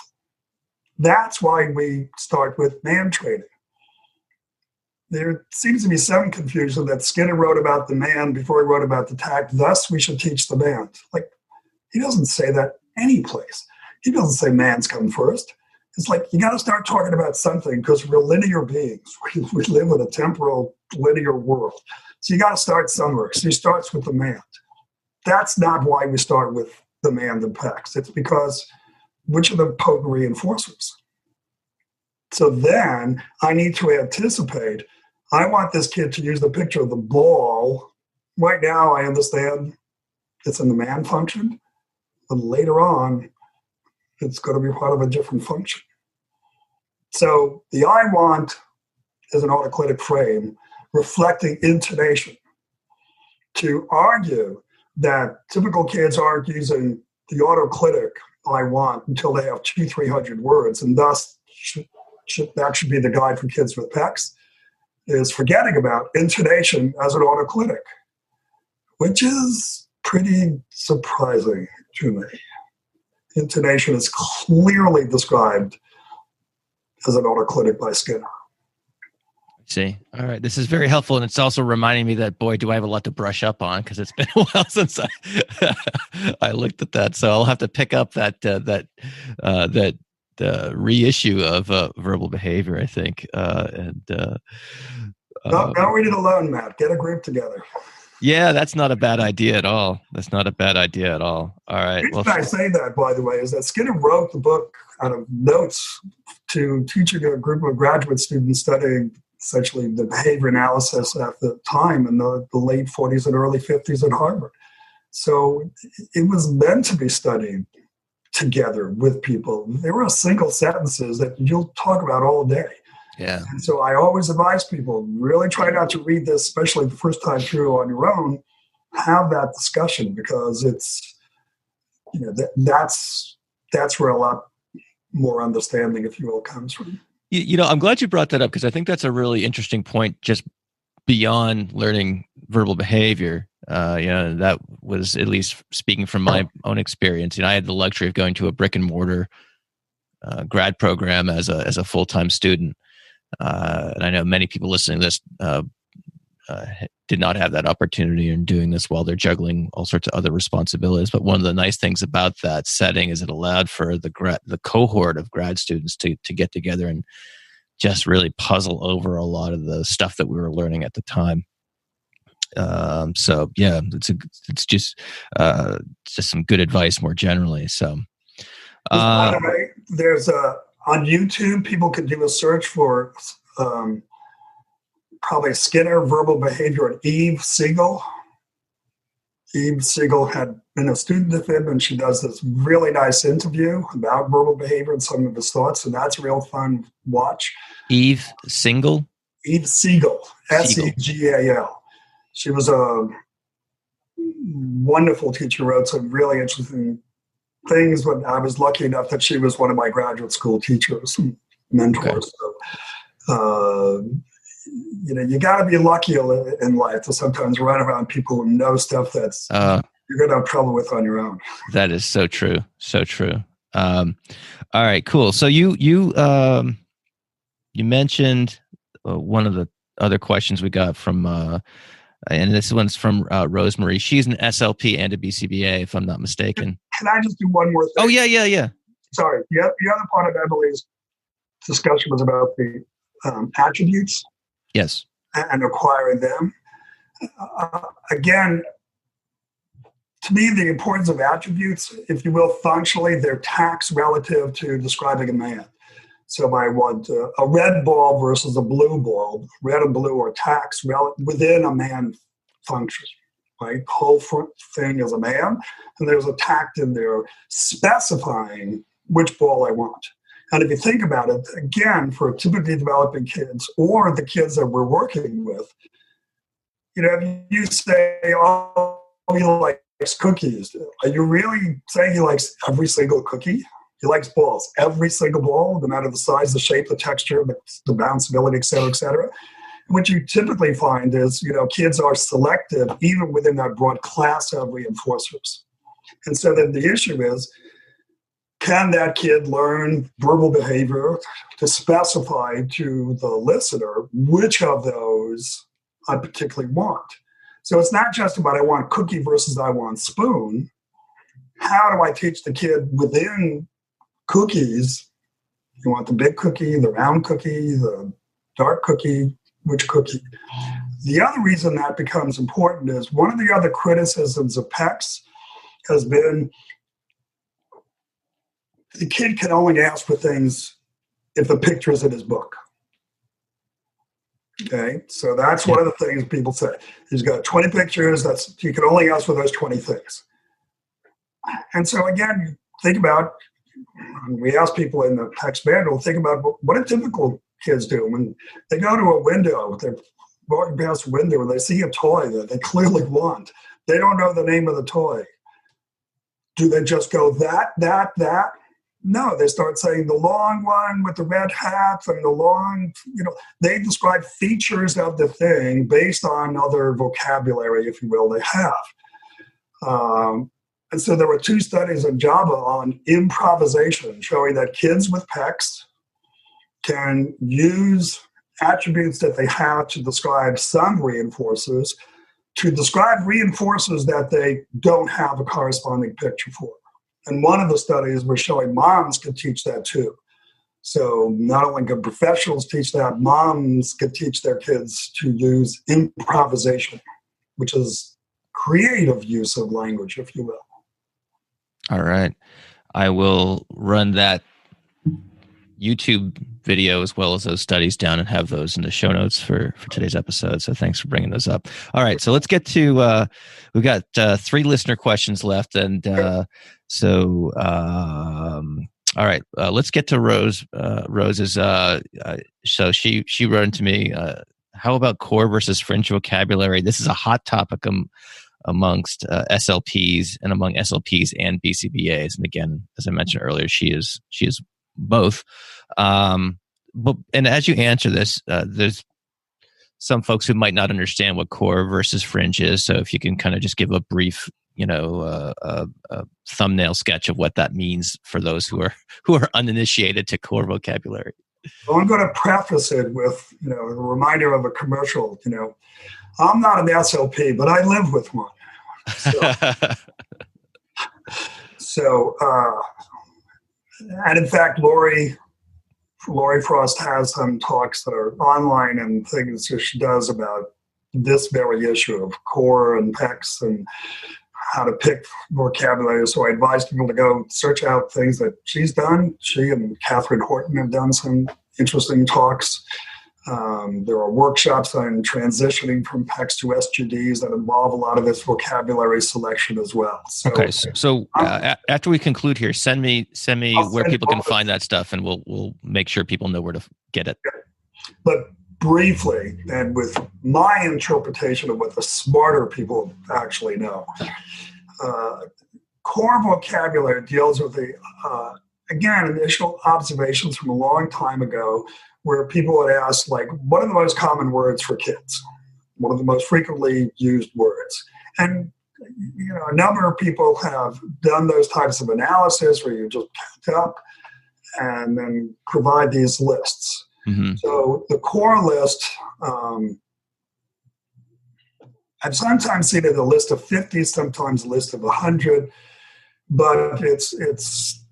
Speaker 3: That's why we start with man training. There seems to be some confusion that Skinner wrote about the man before he wrote about the tact, thus we should teach the man. Like, he doesn't say that any place. He doesn't say man's come first. It's like, you got to start talking about something because we're linear beings. We live in a temporal linear world. So you got to start somewhere. So he starts with the man. That's not why we start with the man and PECS. It's because which are the potent reinforcers? So then I need to anticipate, I want this kid to use the picture of the ball. Right now, I understand it's in the man function, but later on, it's going to be part of a different function. So the I want is an autoclitic frame reflecting intonation. To argue that typical kids aren't using the autoclitic I want until they have 200-300 words, and thus that should be the guide for kids with PECS, is forgetting about intonation as an autoclitic, which is pretty surprising to me. Intonation is clearly described as an autoclitic by Skinner.
Speaker 1: See, all right. This is very helpful, and it's also reminding me that, boy, do I have a lot to brush up on, because it's been a while since I looked at that. So I'll have to pick up that reissue of verbal behavior, I think. Don't
Speaker 3: read it alone, Matt. Get a group together.
Speaker 1: Yeah, that's not a bad idea at all. All right.
Speaker 3: The reason I say that, by the way, is that Skinner wrote the book out of notes to teaching a group of graduate students studying essentially the behavior analysis at the time in the late 40s and early 50s at Harvard. So it was meant to be studied together with people. There were single sentences that you'll talk about all day.
Speaker 1: Yeah. And
Speaker 3: so I always advise people, really try not to read this, especially the first time through on your own. Have that discussion, because it's, that's where a lot more understanding, if you will, comes from.
Speaker 1: I'm glad you brought that up, because I think that's a really interesting point, just beyond learning verbal behavior. That was, at least speaking from my own experience, I had the luxury of going to a brick and mortar grad program as a full-time student. And I know many people listening to this did not have that opportunity in doing this while they're juggling all sorts of other responsibilities. But one of the nice things about that setting is it allowed for the cohort of grad students to get together and just really puzzle over a lot of the stuff that we were learning at the time. So yeah, it's just some good advice more generally. So,
Speaker 3: by the way, there's on YouTube, people can do a search for probably Skinner verbal behavior and Eve Siegel. Eve Siegel had been a student of him, and she does this really nice interview about verbal behavior and some of his thoughts, and that's a real fun watch.
Speaker 1: Eve Siegel?
Speaker 3: Eve Siegel, Segal. She was a wonderful teacher, wrote some really interesting things. When I was lucky enough that she was one of my graduate school teachers and mentors. Okay. So, you got to be lucky in life to sometimes run around people who know stuff that's you're going to have trouble with on your own.
Speaker 1: That is so true. So true. All right, cool. So you mentioned one of the other questions we got from, and this one's from Rosemary. She's an SLP and a BCBA, if I'm not mistaken.
Speaker 3: Can I just do one more thing?
Speaker 1: Oh, yeah.
Speaker 3: Sorry. The other part of Emily's discussion was about the attributes.
Speaker 1: Yes.
Speaker 3: And acquiring them. Again, to me, the importance of attributes, if you will, functionally, they're tax relative to describing a man. So I want a red ball versus a blue ball. Red and blue are tax within a man function, right? The whole thing is a man, and there's a tact in there specifying which ball I want. And if you think about it, again, for typically developing kids or the kids that we're working with, if you say, oh, he likes cookies, are you really saying he likes every single cookie? He likes balls, every single ball, no matter the size, the shape, the texture, the bounceability, et cetera, et cetera. And what you typically find is, kids are selective even within that broad class of reinforcers. And so then the issue is, can that kid learn verbal behavior to specify to the listener which of those I particularly want? So it's not just about I want cookie versus I want spoon. How do I teach the kid within cookies? You want the big cookie, the round cookie, the dark cookie, which cookie? The other reason that becomes important is one of the other criticisms of PECS has been the kid can only ask for things if the picture is in his book. Okay, so that's one of the things people say. He's got 20 pictures. You can only ask for those 20 things. And so again, think about, we ask people in the PECS manual, think about what do typical kids do when they go to a window, they're walking past a window and they see a toy that they clearly want, They don't know the name of the toy. Do they just go that? No, they start saying the long one with the red hat and the long, they describe features of the thing based on other vocabulary, if you will, they have. And so there were 2 studies in Java on improvisation showing that kids with PECS can use attributes that they have to describe some reinforcers to describe reinforcers that they don't have a corresponding picture for. And one of the studies was showing moms could teach that too. So not only could professionals teach that, moms could teach their kids to use improvisation, which is creative use of language, if you will.
Speaker 1: All right. I will run that YouTube video as well as those studies down and have those in the show notes for today's episode. So thanks for bringing those up. All right. So let's get to, we've got 3 listener questions left. And all right, let's get to Rose. Rose's, so she wrote into me, how about core versus fringe vocabulary? This is a hot topic amongst SLPs and among SLPs and BCBAs. And again, as I mentioned earlier, she is both. But as you answer this, there's some folks who might not understand what core versus fringe is. So if you can kind of just give a brief, a thumbnail sketch of what that means for those who are uninitiated to core vocabulary.
Speaker 3: Well, I'm going to preface it with, a reminder of a commercial. I'm not an SLP, but I live with one. So, and in fact, Lori Frost has some talks that are online and things that she does about this very issue of core and PECS and how to pick vocabulary. So I advise people to go search out things that she's done. She and Catherine Horton have done some interesting talks. There are workshops on transitioning from PECS to SGDs that involve a lot of this vocabulary selection as well. So,
Speaker 1: okay, so after we conclude here, send me where people can find that stuff, and we'll make sure people know where to get it.
Speaker 3: But briefly, and with my interpretation of what the smarter people actually know, core vocabulary deals with the again initial observations from a long time ago, where people would ask, like, what are the most common words for kids? What are the most frequently used words? And, a number of people have done those types of analysis where you just count up and then provide these lists. Mm-hmm. So the core list, I've sometimes seen it a list of 50, sometimes a list of 100, but it's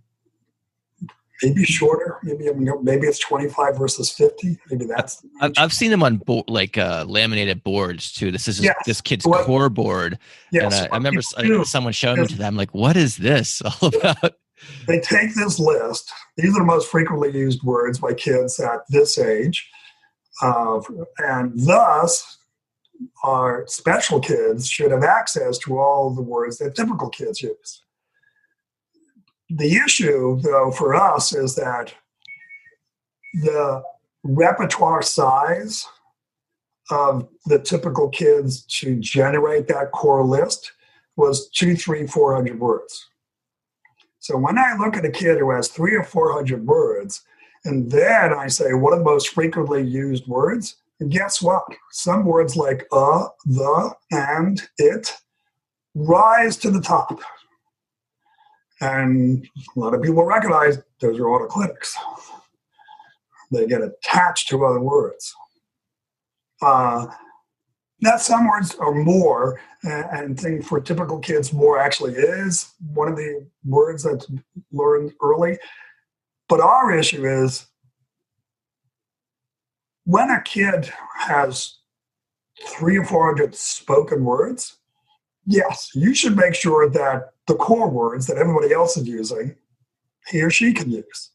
Speaker 3: maybe shorter. Maybe it's 25 versus 50. Maybe that's.
Speaker 1: I've seen them on laminated boards too. This is this kid's core board. Yes, and I remember someone showing me to them. I'm like, what is this all about?
Speaker 3: They take this list. These are the most frequently used words by kids at this age, and thus our special kids should have access to all the words that typical kids use. The issue, though, for us is that the repertoire size of the typical kids to generate that core list was 200, 300, 400 words. So when I look at a kid who has 300 or 400 words, and then I say, what are the most frequently used words? And guess what? Some words like the, and, it rise to the top. And a lot of people recognize those are autoclinics. They get attached to other words. Now, some words are more, and think for typical kids, more actually is one of the words that's learned early. But our issue is when a kid has 300 or 400 spoken words, yes, you should make sure that the core words that everybody else is using, he or she can use.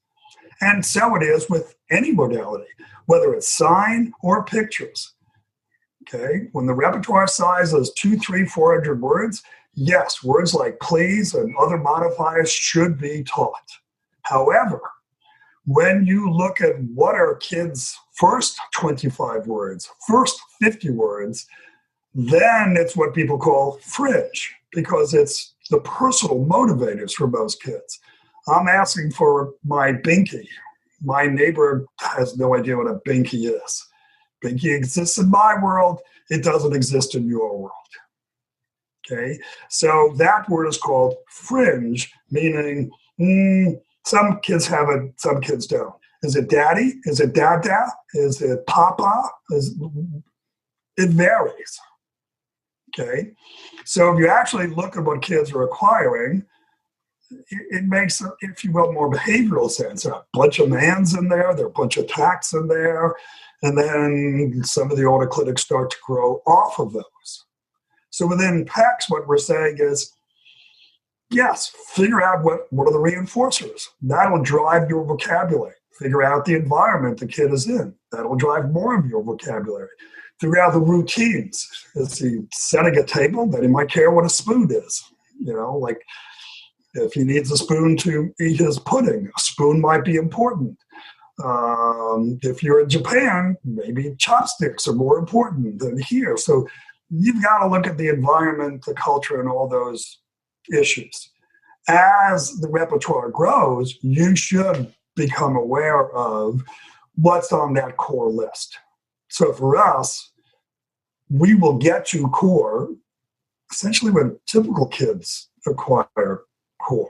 Speaker 3: And so it is with any modality, whether it's sign or pictures. Okay, when the repertoire size is 200, 300, 400 words, yes, words like please and other modifiers should be taught. However, when you look at what are kids' first 25 words, first 50 words, Then it's what people call fringe, because it's the personal motivators for most kids. I'm asking for my binky. My neighbor has no idea what a binky is. Binky exists in my world. It doesn't exist in your world. Okay, so that word is called fringe, meaning some kids have it, some kids don't. Is it daddy? Is it dada? Is it papa? It varies. Okay, so if you actually look at what kids are acquiring, it makes, if you will, more behavioral sense. There are a bunch of mans in there, there are a bunch of tacts in there, and then some of the older clinics start to grow off of those. So within PECS, what we're saying is, yes, figure out what are the reinforcers. That'll drive your vocabulary. Figure out the environment the kid is in. That'll drive more of your vocabulary. Figure out the routines. Is he setting a table? Then he might care what a spoon is. Like if he needs a spoon to eat his pudding, a spoon might be important. If you're in Japan, maybe chopsticks are more important than here. So you've got to look at the environment, the culture, and all those issues. As the repertoire grows, you should become aware of what's on that core list. So for us, we will get to core essentially when typical kids acquire core.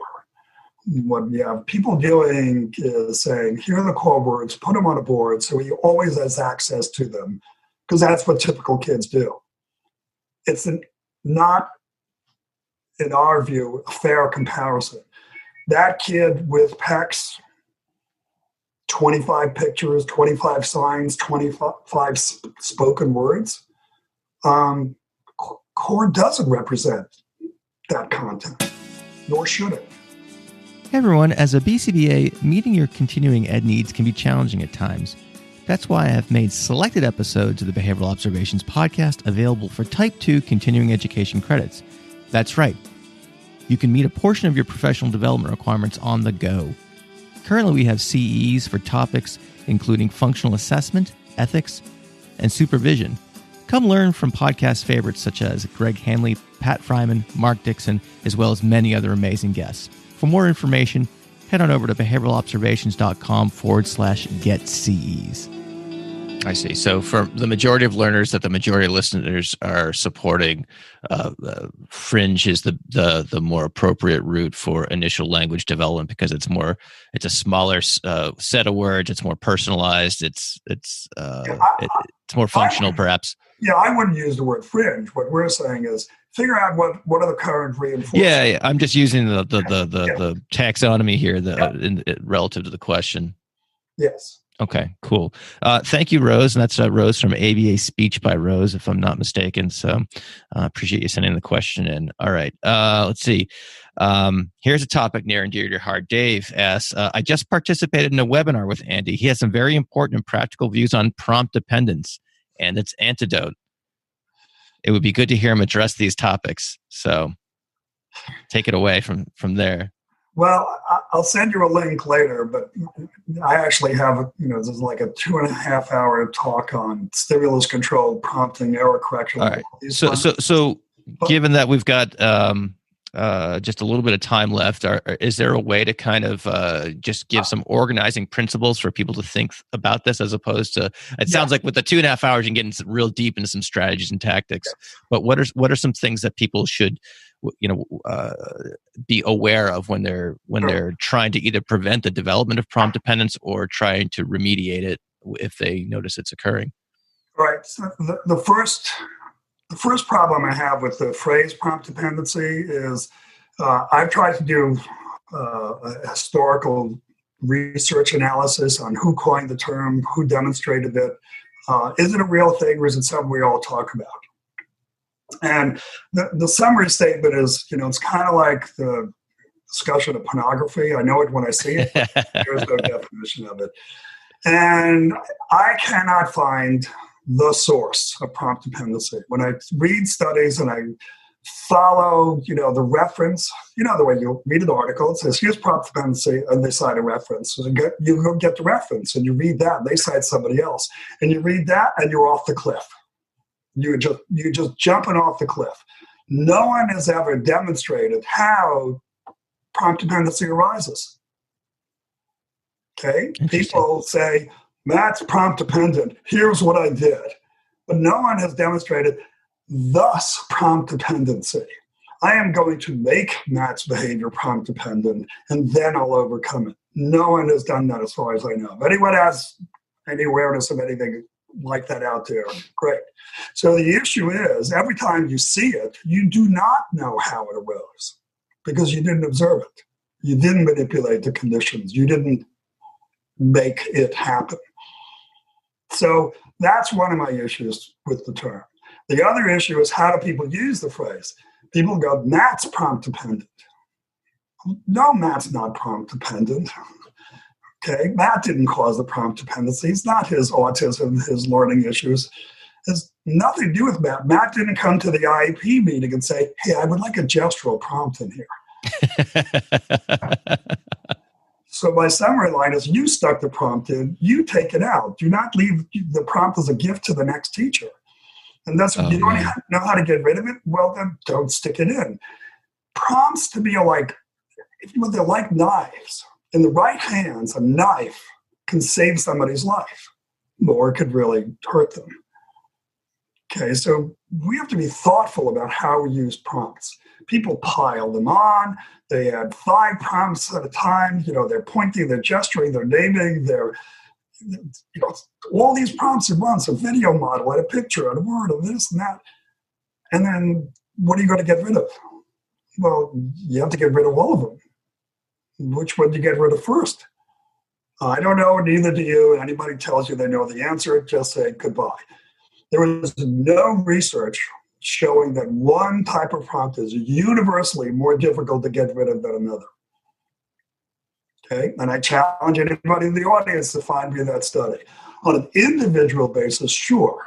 Speaker 3: What you have people doing is saying, here are the core words, put them on a board so he always has access to them, because that's what typical kids do. It's not, in our view, a fair comparison. That kid with PECS, 25 pictures, 25 signs, 25 spoken words, core doesn't represent that content, nor should it.
Speaker 1: Hey everyone, as a BCBA, meeting your continuing ed needs can be challenging at times. That's why I have made selected episodes of the Behavioral Observations podcast available for Type 2 continuing education credits. That's right. You can meet a portion of your professional development requirements on the go. Currently, we have CEs for topics including functional assessment, ethics, and supervision. Come learn from podcast favorites such as Greg Hanley, Pat Fryman, Mark Dixon, as well as many other amazing guests. For more information, head on over to behavioralobservations.com/get-CEs. I see. So for the majority of learners that the majority of listeners are supporting, fringe is the more appropriate route for initial language development, because it's a smaller set of words. It's more personalized. It's more functional, perhaps.
Speaker 3: Yeah, I wouldn't use the word fringe. What we're saying is figure out what are the current reinforcements.
Speaker 1: Yeah. I'm just using the taxonomy here, relative to the question.
Speaker 3: Yes.
Speaker 1: Okay, cool. Thank you, Rose. And that's Rose from ABA Speech by Rose, if I'm not mistaken. So appreciate you sending the question in. All right, let's see. Here's a topic near and dear to your heart. Dave asks, I just participated in a webinar with Andy. He has some very important and practical views on prompt dependence and its antidote. It would be good to hear him address these topics. So take it away from there.
Speaker 3: Well, I'll send you a link later, but I actually have, this is like a 2.5 hour talk on stimulus control, prompting, error correction.
Speaker 1: All right. So given that we've got just a little bit of time left, is there a way to kind of just give some organizing principles for people to think about this, as opposed to, it sounds like with the 2.5 hours, you can get real deep into some strategies and tactics, but what are some things that people should be aware of when they're trying to either prevent the development of prompt dependence or trying to remediate it if they notice it's occurring?
Speaker 3: All right. So the first problem I have with the phrase prompt dependency is I've tried to do a historical research analysis on who coined the term, who demonstrated it. Is it a real thing, or is it something we all talk about? And the summary statement is, it's kind of like the discussion of pornography. I know it when I see it, but there's no definition of it. And I cannot find the source of prompt dependency. When I read studies and I follow, the reference, the way you read an article, it says, here's prompt dependency, and they cite a reference. So you go get the reference, and you read that, and they cite somebody else. And you read that, and you're off the cliff. You're just jumping off the cliff. No one has ever demonstrated how prompt dependency arises. Okay? People say, Matt's prompt dependent. Here's what I did. But no one has demonstrated thus prompt dependency. I am going to make Matt's behavior prompt dependent, and then I'll overcome it. No one has done that as far as I know. If anyone has any awareness of anything like that out there, great. So the issue is, every time you see it, you do not know how it arose because you didn't observe it. You didn't manipulate the conditions. You didn't make it happen. So that's one of my issues with the term. The other issue is, how do people use the phrase? People go, Matt's prompt dependent. No, Matt's not prompt dependent. Okay, Matt didn't cause the prompt dependency. It's not his autism, his learning issues. It has nothing to do with Matt. Matt didn't come to the IEP meeting and say, hey, I would like a gestural prompt in here. So my summary line is, you stuck the prompt in, you take it out. Do not leave the prompt as a gift to the next teacher. And that's you don't know how to get rid of it? Well, then don't stick it in. Prompts to me are like, they're like knives. In the right hands, a knife can save somebody's life, or it could really hurt them. Okay, so we have to be thoughtful about how we use prompts. People pile them on. They add 5 prompts at a time. They're pointing, they're gesturing, they're naming, they're, all these prompts at once, a video model, and a picture, and a word, and this and that. And then what are you going to get rid of? Well, you have to get rid of all of them. Which one do you get rid of first? I don't know, neither do you. Anybody tells you they know the answer, just say goodbye. There is no research showing that one type of prompt is universally more difficult to get rid of than another. Okay, and I challenge anybody in the audience to find me that study. On an individual basis, sure.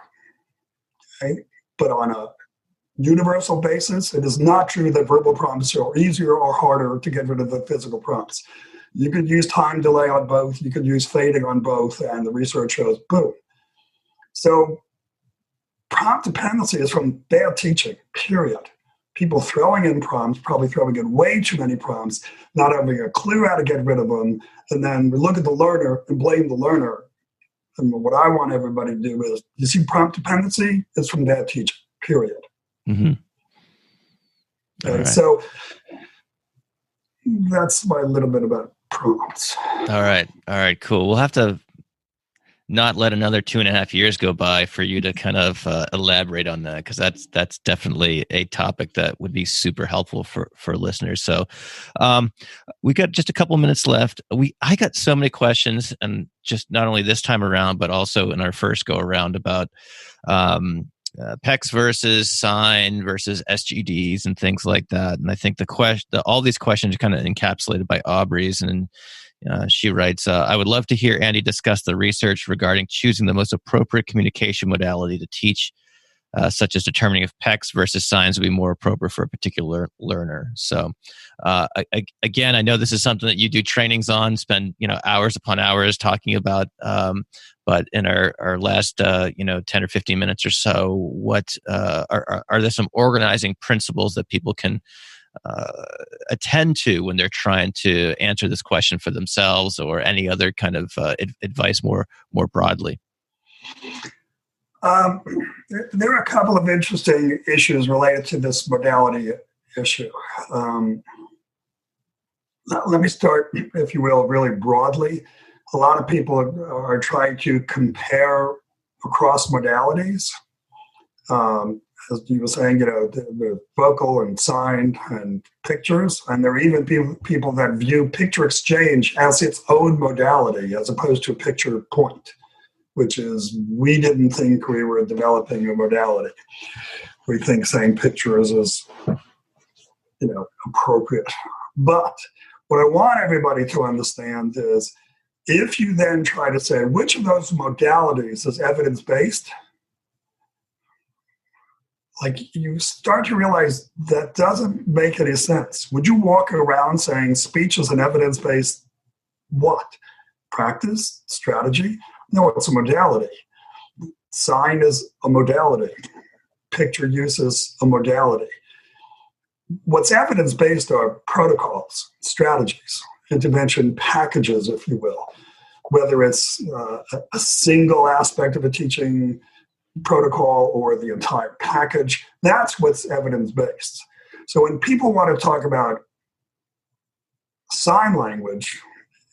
Speaker 3: Okay, but on a universal basis, it is not true that verbal prompts are easier or harder to get rid of than physical prompts. You could use time delay on both, you could use fading on both, and the research shows boom. So prompt dependency is from bad teaching, period. People throwing in prompts, probably throwing in way too many prompts, not having a clue how to get rid of them, and then we look at the learner and blame the learner. And what I want everybody to do is, you see prompt dependency? It's from bad teaching, period.
Speaker 1: Mm-hmm.
Speaker 3: And
Speaker 1: right.
Speaker 3: So that's my little bit about prompts.
Speaker 1: All right, cool. We'll have to not let another 2.5 years go by for you to kind of elaborate on that, because that's definitely a topic that would be super helpful for listeners. So we got just a couple minutes left. I got so many questions, and just not only this time around, but also in our first go around about PECS versus sign versus SGDs and things like that. And I think all these questions are kind of encapsulated by Aubrey's. And she writes, I would love to hear Andy discuss the research regarding choosing the most appropriate communication modality to teach, such as determining if PECS versus signs would be more appropriate for a particular learner. So again, I know this is something that you do trainings on, spend hours upon hours talking about. But in our last 10 or 15 minutes or so, what are there some organizing principles that people can attend to when they're trying to answer this question for themselves, or any other kind of advice more broadly?
Speaker 3: There are a couple of interesting issues related to this modality issue. Let me start, if you will, really broadly. A lot of people are trying to compare across modalities. As you were saying, the vocal and sign and pictures. And there are even people that view picture exchange as its own modality, as opposed to a picture point, which is, we didn't think we were developing a modality. We think saying pictures is, appropriate. But what I want everybody to understand is, if you then try to say which of those modalities is evidence-based, you start to realize that doesn't make any sense. Would you walk around saying speech is an evidence-based what? Practice? Strategy? No, it's a modality. Sign is a modality. picture use as a modality. What's evidence-based are protocols, strategies, intervention packages, if you will, whether it's a single aspect of a teaching protocol or the entire package. That's what's evidence-based. So when people want to talk about sign language,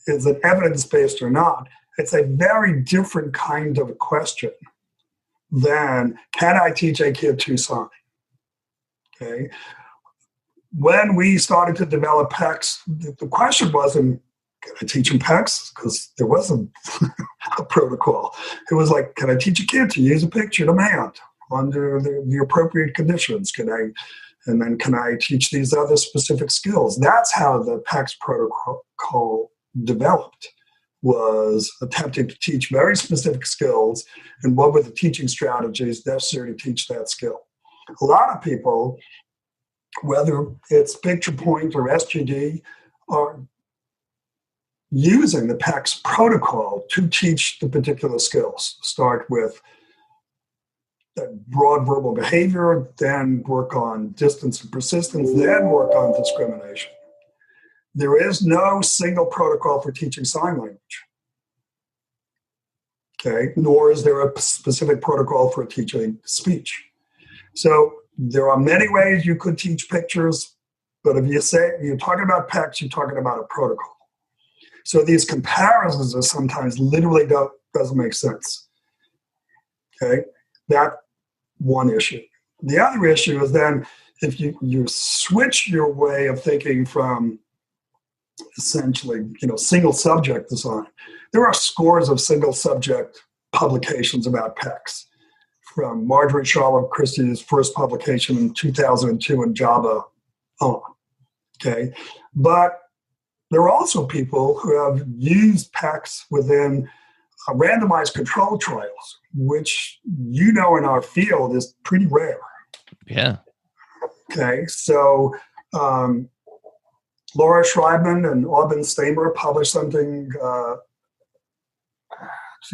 Speaker 3: is it evidence-based or not, it's a very different kind of question than, can I teach a kid to sign? Okay. When we started to develop PECS, the question wasn't, can I teach them PECS? Because there wasn't a protocol. It was like, can I teach a kid to use a picture demand under the appropriate conditions? Can I teach these other specific skills? That's how the PECS protocol developed, was attempting to teach very specific skills and what were the teaching strategies necessary to teach that skill. A lot of people, whether it's Picture Point or SGD, are using the PECS protocol to teach the particular skills. Start with broad verbal behavior, then work on distance and persistence, then work on discrimination. There is no single protocol for teaching sign language. Okay, nor is there a specific protocol for teaching speech. So there are many ways you could teach pictures, but if you say you're talking about PECS, you're talking about a protocol. So these comparisons are sometimes literally doesn't make sense. Okay, that one issue. The other issue is then if you switch your way of thinking from essentially, single subject design. There are scores of single subject publications about PECS, from Marjorie Charlotte Christie's first publication in 2002 in Java on. Okay, but there are also people who have used PECS within randomized control trials, which in our field is pretty rare.
Speaker 1: Yeah.
Speaker 3: Okay, so Laura Schreibman and Aubin Stamer published something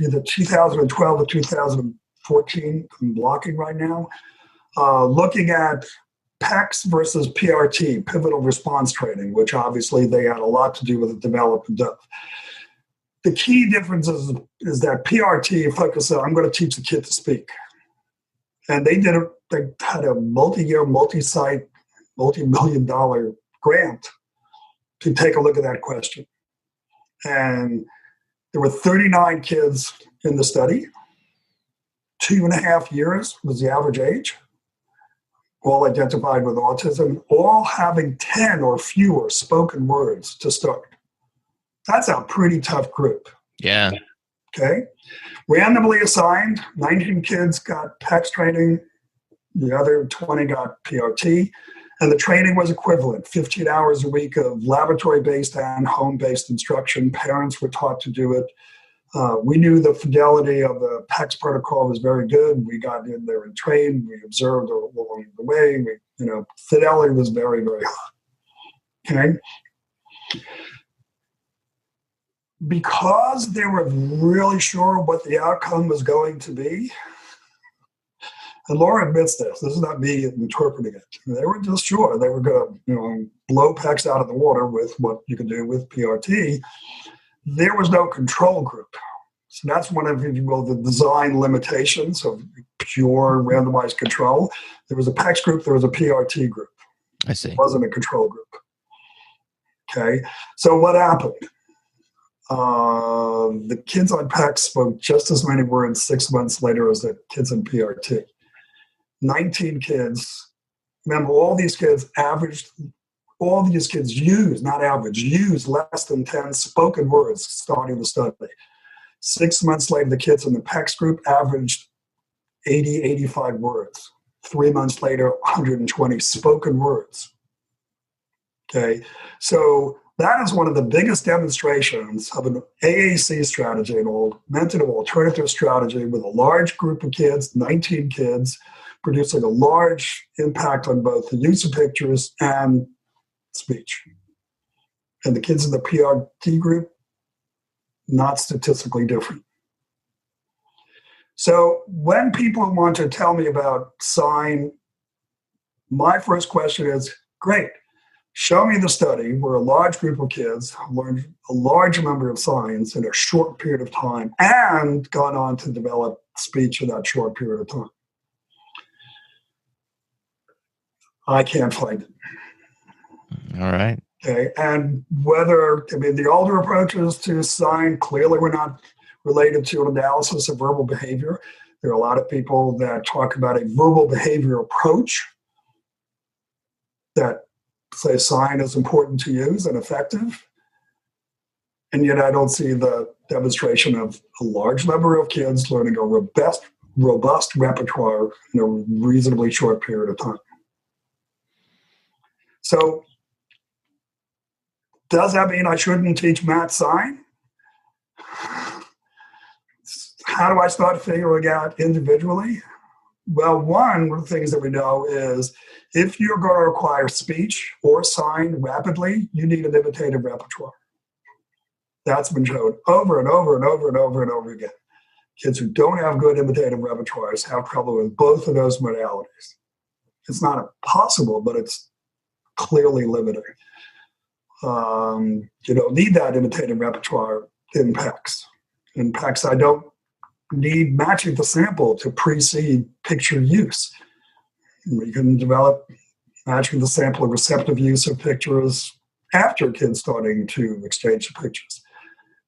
Speaker 3: either 2012 or 2014, I'm blocking right now, looking at PECS versus PRT, pivotal response training, which obviously they had a lot to do with the development of. The key difference is that PRT focused on, I'm going to teach the kid to speak. And they had a multi-year, multi-site, multi-million-dollar grant to take a look at that question. And there were 39 kids in the study. 2.5 years was the average age, all identified with autism, all having 10 or fewer spoken words to start. That's a pretty tough group.
Speaker 1: Yeah.
Speaker 3: Okay. Randomly assigned, 19 kids got PECS training, the other 20 got PRT, and the training was equivalent, 15 hours a week of laboratory-based and home-based instruction. Parents were taught to do it. We knew the fidelity of the PECS protocol was very good. We got in there and trained. We observed along the way. Fidelity was very, very high. Okay? Because they were really sure what the outcome was going to be, and Laura admits this is not me interpreting it. They were just sure they were going to blow PECS out of the water with what you could do with PRT. There was no control group. So that's one of, if you will, the design limitations of pure randomized control. There was a PECS group, there was a PRT group.
Speaker 1: I see.
Speaker 3: It wasn't a control group. Okay, so what happened? The kids on PECS spoke just as many words 6 months later as the kids in PRT. 19 kids. Remember, all these kids used less than 10 spoken words starting the study. 6 months later, the kids in the PECS group averaged 80, 85 words. 3 months later, 120 spoken words. Okay, so that is one of the biggest demonstrations of an AAC strategy, an augmentative alternative strategy with a large group of kids, 19 kids, producing a large impact on both the use of pictures and speech. And the kids in the PRT group, not statistically different. So when people want to tell me about sign, my first question is, great, show me the study where a large group of kids learned a large number of signs in a short period of time and gone on to develop speech in that short period of time. I can't find it.
Speaker 1: All right.
Speaker 3: Okay, and the older approaches to sign clearly were not related to an analysis of verbal behavior. There are a lot of people that talk about a verbal behavior approach that say sign is important to use and effective. And yet I don't see the demonstration of a large number of kids learning a robust repertoire in a reasonably short period of time. So does that mean I shouldn't teach math sign? How do I start figuring out individually? Well, one of the things that we know is if you're going to require speech or sign rapidly, you need an imitative repertoire. That's been shown over and over and over and over and over again. Kids who don't have good imitative repertoires have trouble with both of those modalities. It's not impossible, but it's clearly limiting. You don't need that imitative repertoire in PECS. In PECS, I don't need matching the sample to precede picture use. We can develop matching the sample of receptive use of pictures after kids starting to exchange the pictures.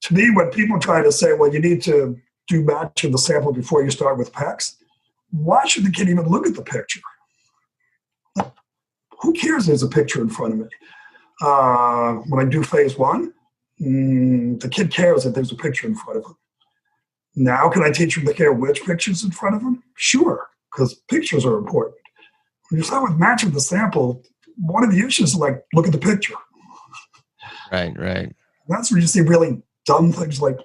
Speaker 3: To me, when people try to say, well, you need to do matching the sample before you start with PECS, why should the kid even look at the picture? Who cares there's a picture in front of me? When I do phase one, the kid cares that there's a picture in front of him. Now, can I teach him to care which picture's in front of him? Sure, because pictures are important. When you start with matching the sample, one of the issues is like, look at the picture.
Speaker 1: Right.
Speaker 3: That's where you see really dumb things like,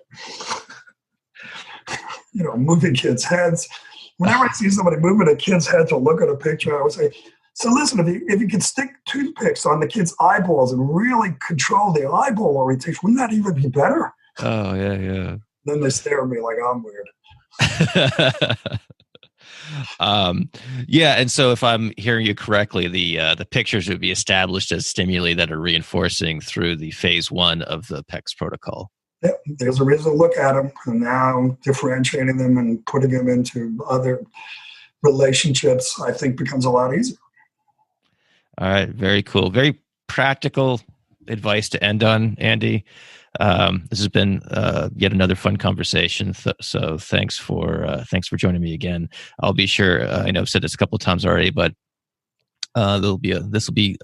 Speaker 3: moving kids' heads. Whenever I see somebody moving a kid's head to look at a picture, I would say, so listen, if you could stick toothpicks on the kid's eyeballs and really control the eyeball orientation, wouldn't that even be better?
Speaker 1: Oh, yeah.
Speaker 3: Then they stare at me like I'm weird.
Speaker 1: And so if I'm hearing you correctly, the pictures would be established as stimuli that are reinforcing through the phase one of the PECS protocol.
Speaker 3: Yeah, there's a reason to look at them, and now differentiating them and putting them into other relationships, I think, becomes a lot easier.
Speaker 1: All right, very cool. Very practical advice to end on, Andy. This has been yet another fun conversation. So thanks for joining me again. I'll be sure. I know I've said this a couple of times already, but this will be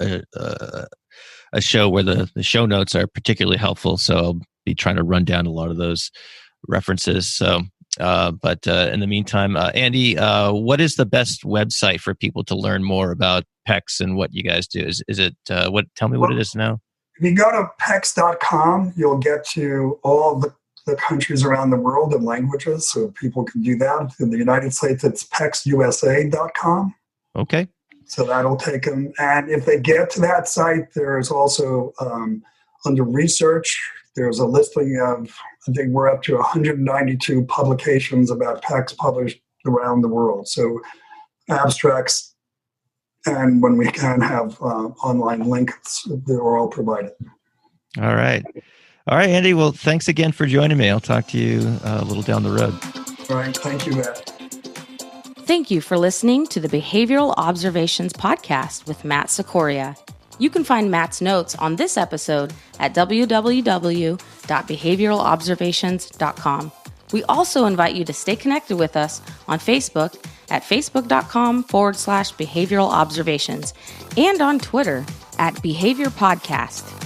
Speaker 1: a show where the show notes are particularly helpful. So I'll be trying to run down a lot of those references. So, but in the meantime, Andy, what is the best website for people to learn more about PECS and what you guys do? Is it what? Tell me what it is now.
Speaker 3: If you go to PECS.com, you'll get to all the countries around the world and languages, so people can do that. In the United States, it's PECSUSA.com.
Speaker 1: Okay.
Speaker 3: So that'll take them. And if they get to that site, there's also, under research, there's a listing of, I think we're up to 192 publications about PECS published around the world. So abstracts, and when we can have online links, they're all provided.
Speaker 1: All right, Andy. Well, thanks again for joining me. I'll talk to you a little down the road.
Speaker 3: All right. Thank you, Matt.
Speaker 2: Thank you for listening to the Behavioral Observations podcast with Matt Sikoria. You can find Matt's notes on this episode at www.behavioralobservations.com. We also invite you to stay connected with us on Facebook at facebook.com/behavioral observations and on Twitter at Behavior Podcast.